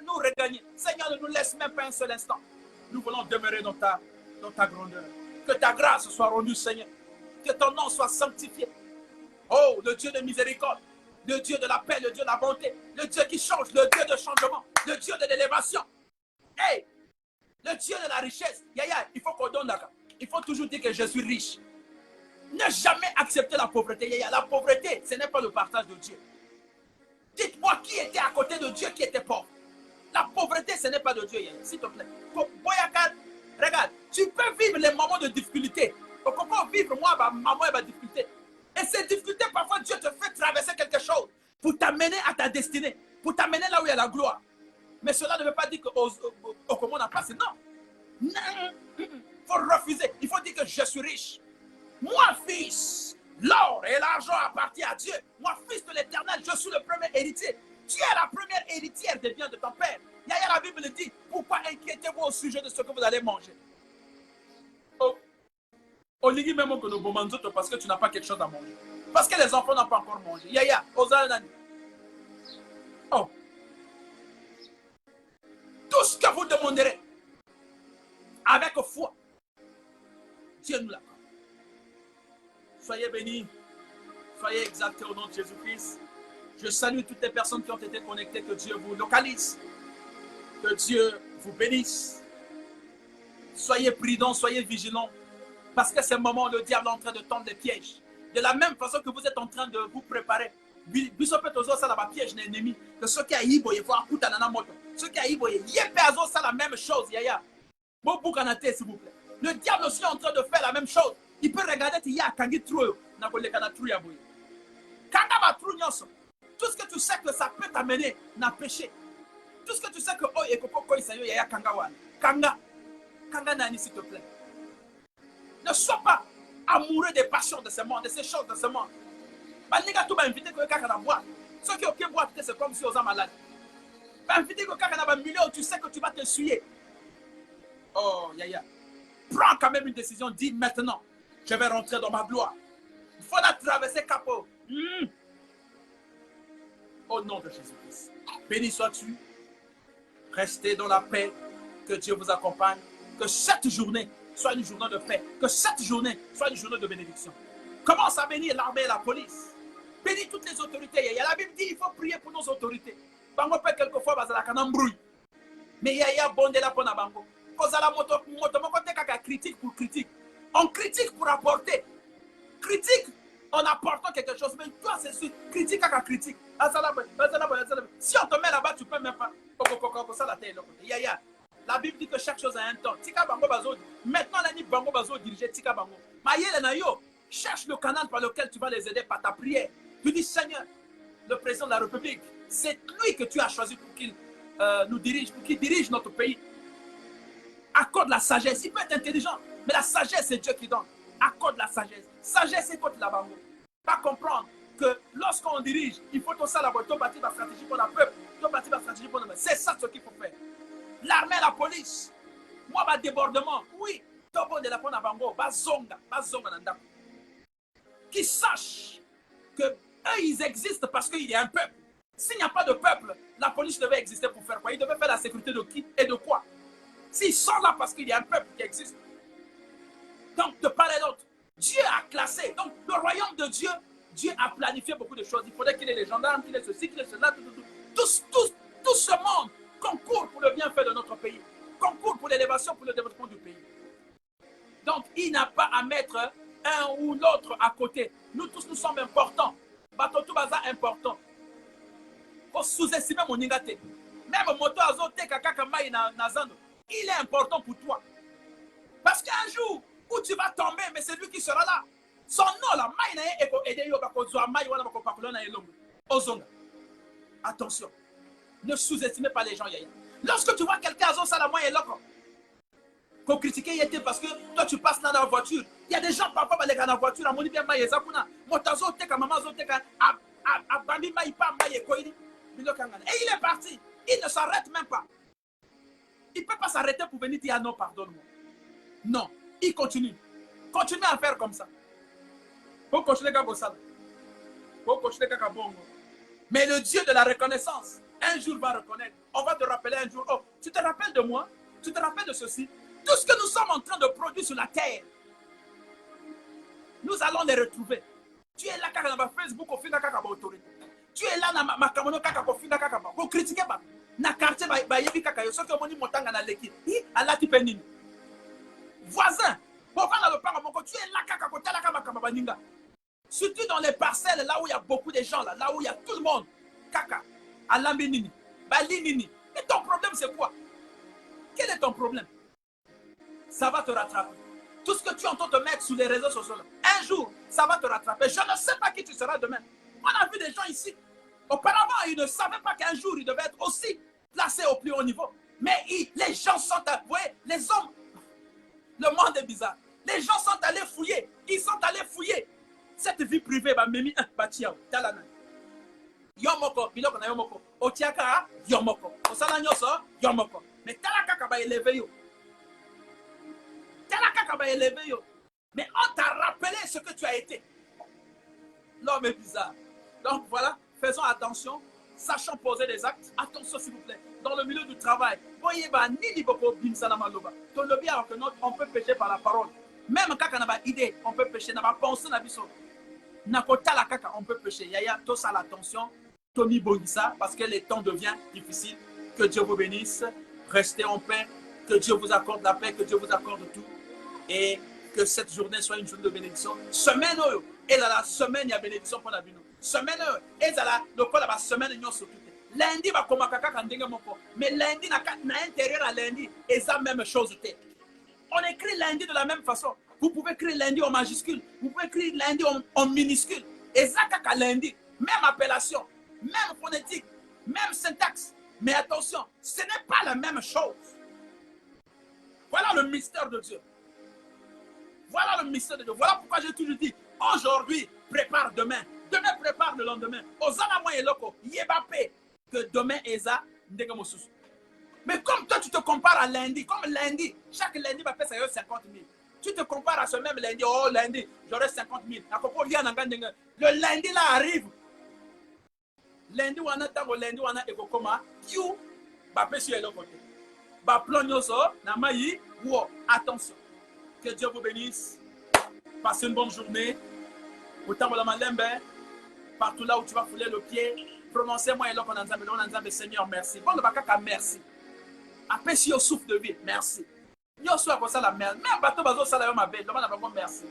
nous regagner. Seigneur, ne nous laisse même pas un seul instant. Nous voulons demeurer dans ta grandeur. Que ta grâce soit rendue, Seigneur. Que ton nom soit sanctifié. Oh, le Dieu de miséricorde, le Dieu de la paix, le Dieu de la bonté, le Dieu qui change, le Dieu de changement, le Dieu de l'élévation. Hey, le Dieu de la richesse. Yaya, il faut qu'on donne là. Il faut toujours dire que je suis riche. Ne jamais accepter la pauvreté. Yaya, la pauvreté, ce n'est pas le partage de Dieu. Dites-moi qui était à côté de Dieu qui était pauvre. La pauvreté, ce n'est pas de Dieu, s'il te plaît. Regarde, tu peux vivre les moments de difficulté. Comment vivre, moi, maman, et ma difficulté. Et ces difficultés, parfois, Dieu te fait traverser quelque chose pour t'amener à ta destinée, pour t'amener là où il y a la gloire. Mais cela ne veut pas dire que comment on a passé. Non. Il faut refuser. Il faut dire que je suis riche. Moi, fils, l'or et l'argent appartiennent à Dieu. Moi, fils de l'Éternel, je suis le premier héritier. Tu es la première héritière des biens de ton père. Yaya, la Bible dit, pourquoi inquiétez-vous au sujet de ce que vous allez manger? On dit même que nous mangeons parce que tu n'as pas quelque chose à manger. Parce que les enfants n'ont pas encore mangé. Yaya, Ozanani. Oh. Tout ce que vous demanderez avec foi, Dieu nous l'accorde. Soyez bénis, soyez exaltés au nom de Jésus-Christ. Je salue toutes les personnes qui ont été connectées, que Dieu vous localise, que Dieu vous bénisse. Soyez prudents, soyez vigilants, parce que c'est le moment où le diable est en train de tendre des pièges. De la même façon que vous êtes en train de vous préparer. Ça la piège l'ennemi. Que ceux qui a ibo, il faut écouter nana moto. Ceux qui a ibo, il y a ça la même chose, yaya. S'il vous plaît. Le diable aussi est en train de faire la même chose. Il peut regarder il y a kangi trou, na ko le kana trou ya boye. Kanga ba trou nyonso. Tout ce que tu sais que ça peut t'amener na péché. Tout ce que tu sais que oh et koko ko isayo yaya kanga wana. Kanga nani s'il te plaît. Ne sois pas amoureux des passions de ce monde, de ces choses de ce monde. Baniga tout va inviter que kaka na boire. Ceux qui ont bien boire, c'est comme si on est malade. Va inviter que kaka na ba milieu où tu sais que tu vas te suyer. Oh yaya. Prends quand même une décision, dis maintenant, je vais rentrer dans ma gloire. Il faut la traverser capot. Au nom de Jésus-Christ. Béni sois-tu. Restez dans la paix. Que Dieu vous accompagne. Que cette journée soit une journée de paix. Que cette journée soit une journée de bénédiction. Commence à bénir l'armée et la police. Bénis toutes les autorités. La Bible dit qu'il faut prier pour nos autorités. Bango peut quelquefois la canambrouille. Mais il y a bon de la bonne bango. Critique pour critique. On critique pour apporter. Critique en apportant quelque chose. Mais toi, c'est critique à critique. Si on te met là-bas, tu ne peux même pas. La Bible dit que chaque chose a un temps. Maintenant, la Bango Bazo dirige Tika Bango. Mayele na yo. Cherche le canal par lequel tu vas les aider par ta prière. Tu dis, Seigneur, le président de la République, c'est lui que tu as choisi pour qu'il nous dirige, pour qu'il dirige notre pays. Accorde la sagesse. Il peut être intelligent, mais la sagesse, c'est Dieu qui donne. Accorde la sagesse. Sagesse, c'est quoi la bango. Pas comprendre que lorsqu'on dirige, il faut tout ça là-bas. Tu bâtir la stratégie pour le peuple. Tu bâtir la stratégie pour le peuple. C'est ça ce qu'il faut faire. L'armée, la police. Moi, ma débordement. Oui. Tobo de la pona bango. Bazonga. Bazonga nandako. Qui sachent que eux, ils existent parce qu'il y a un peuple. S'il n'y a pas de peuple, la police devait exister pour faire quoi? Il devait faire la sécurité de qui et de quoi? S'ils sont là parce qu'il y a un peuple qui existe. Donc, de part et d'autre, Dieu a classé. Donc, le royaume de Dieu, Dieu a planifié beaucoup de choses. Il faudrait qu'il ait les gendarmes, qu'il ait ceci, qu'il ait cela, tout ce monde concourt pour le bienfait de notre pays. Concourt pour l'élévation, pour le développement du pays. Donc, il n'a pas à mettre un ou l'autre à côté. Nous tous, nous sommes importants. Batoto baza important. Faut sous-estimer mon ningate. Même moto azote kaka mai na zando. Il est important pour toi. Parce qu'un jour où tu vas tomber, mais c'est lui qui sera là. Son nom là, mai na eko ede yo bako zwa mai wana bako pakulo na elongo. Ozonga. Attention. Ne sous-estimez pas les gens yaya. Lorsque tu vois quelqu'un azo sala moi eloko. Qu'on critiquer yete parce que toi tu passes là dans la voiture. Il y a des gens parfois dans la voiture à moni bien mai ezakuna. Motazo teka mama zo teka a bandi mai pa mai ekoini. Et il est parti. Il ne s'arrête même pas. Il ne peut pas s'arrêter pour venir dire non, pardonne-moi. Non, il continue. Continue à faire comme ça. Faut continuer comme ça. Faut continuer comme bon. Mais le Dieu de la reconnaissance, un jour va reconnaître. On va te rappeler un jour. Oh, tu te rappelles de moi? Tu te rappelles de ceci? Tout ce que nous sommes en train de produire sur la terre, nous allons les retrouver. Tu es là quand on va Facebook au final quand on va autorité. Tu es là dans ma camono kaka ko finga kaka ba ko critiquer ba na quartier ba yebi kaka yo soki omoni motanga na leki hi ala ti penini voisin pourquoi dans le parc moko tu es là kaka ko tala kaka ba baninga surtout dans les parcelles là où il y a beaucoup de gens là où il y a tout le monde kaka ala benini ba linini et ton problème c'est quoi? Quel est ton problème? Ça va te rattraper. Tout ce que tu entends te mettre sur les réseaux sociaux là, un jour ça va te rattraper. Je ne sais pas qui tu seras demain. On a vu des gens ici. Auparavant, ils ne savaient pas qu'un jour, ils devaient être aussi placés au plus haut niveau. Mais les gens sont avoués, les hommes, le monde est bizarre. Les gens sont allés fouiller. Ils sont allés fouiller cette vie privée. Yomoko, biloko na yomoko. Otiaka, yomoko. Osala nyoso, yomoko. Mais talaka ba élevé yo. Talaka ba élevé yo. Mais on t'a rappelé ce que tu as été. L'homme est bizarre. Donc voilà, faisons attention, sachant poser des actes. Attention s'il vous plaît, dans le milieu du travail. Voyez, on peut pécher par la parole. Même quand on a une idée, on peut pécher. On peut penser on peut pécher. Yaya, tous à l'attention. Tommy Bonissa, parce que le temps devient difficile. Que Dieu vous bénisse. Restez en paix. Que Dieu vous accorde la paix, que Dieu vous accorde tout. Et que cette journée soit une journée de bénédiction. Semaine, et la semaine, il y a bénédiction pour la vie. Semaine, et la semaine, il y a lundi, mais lundi, na intérieur à lundi, et ça même chose. On écrit lundi de la même façon. Vous pouvez écrire lundi en majuscule. Vous pouvez écrire lundi en minuscule. Et ça, lundi, même appellation, même phonétique, même syntaxe. Mais attention, ce n'est pas la même chose. Voilà le mystère de Dieu. Voilà le mystère de Dieu. Voilà pourquoi j'ai toujours dit, aujourd'hui, prépare demain. Demain, prépare le lendemain. Osana moi et loko, yebape, que demain, Eza, ndegamosus. Mais comme toi, tu te compares à lundi, comme lundi, chaque lundi va faire 50 000. Tu te compares à ce même lundi, oh lundi, j'aurai 50 000. Le lundi là arrive. Lundi, on a tango, lundi, on a ekokoma, you, bape sur le côté. Ba plonyoso, namayi, wo, attention. Que Dieu vous bénisse. Passez une bonne journée. Autant la malembe, partout là où tu vas fouler le pied, prononcez-moi et là qu'on a dit Seigneur, merci. Bon, le bakaka, merci. Après, si au souffle de vie, merci. Yo soit comme ça la merde. Même bateau bateau ça la ma belle. Merci.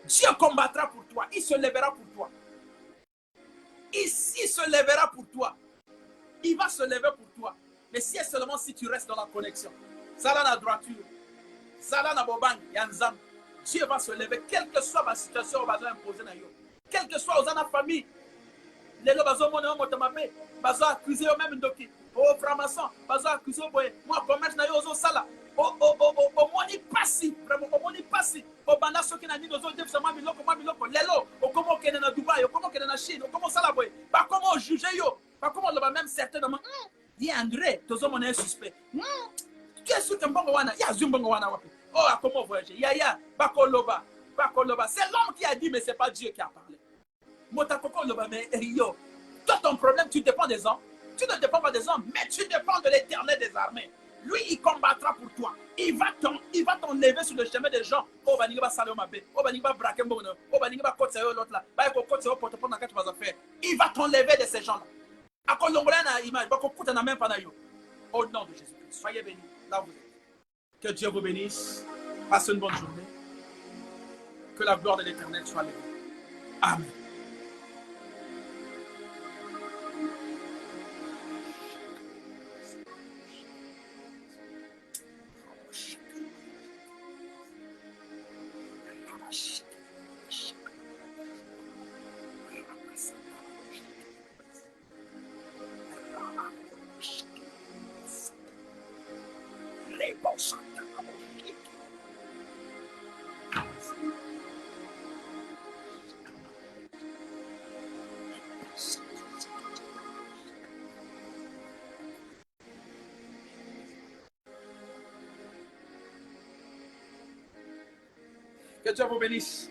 Dieu combattra pour toi. Il se lèvera pour toi. Il se lèvera pour toi. Il va se lever pour toi. Mais si seulement si tu restes dans la connexion. Ça là la droiture. Ça là la bobang. Yanzam. Dieu va se lever, quelle que soit ma situation, on va imposer dans yo. Quelle que soit aux en famille, les gens vont accuser eux-mêmes ndoki. Oh, franc-maçon, ils vont accuser moi, commerce na yo ozo sala. Oh, moni passi, vraiment, oh, moni passi. Oh, banda soki na ni dozo def sama miloko, lelo, oh, comment kene na Dubaï, oh, comment kene na Chine, oh, comment sala boy. Pas comment juger yo, pas comment le même certainement. Dis André, tozo mon suspect. Qu'est-ce que mbongo wana? Ya zumbongo wana wapi? Oh, comment voyager? Ya, bakoloba. C'est l'homme qui a dit, mais c'est pas Dieu qui a parlé. Motakoko loba, mais yo, toi ton problème, tu dépends des hommes. Tu ne dépends pas des hommes, mais tu dépends de l'Éternel des armées. Lui, il combattra pour toi. Il va t'enlever sur le chemin des gens. Oh, bah, il va saler ma paix. Oh, bah, il va braquer mon nom. Oh, bah, il va côté l'autre là. Bah, il va côté pour te prendre dans 4 affaires. Il va t'enlever de ces gens-là. À quoi l'on a image, bah, qu'on coûte en main pendant yo. Au nom de Jésus-Christ. Soyez bénis. Là où vous êtes. Que Dieu vous bénisse. Passez une bonne journée. Que la gloire de l'Éternel soit levée. Amen. Que Dieu vous bénisse.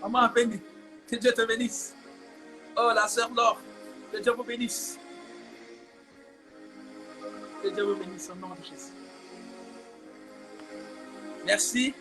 Maman béni. Que Dieu te bénisse. Oh, la sœur Laure. Que Dieu vous bénisse. Que Dieu vous bénisse au nom de Jésus. Merci.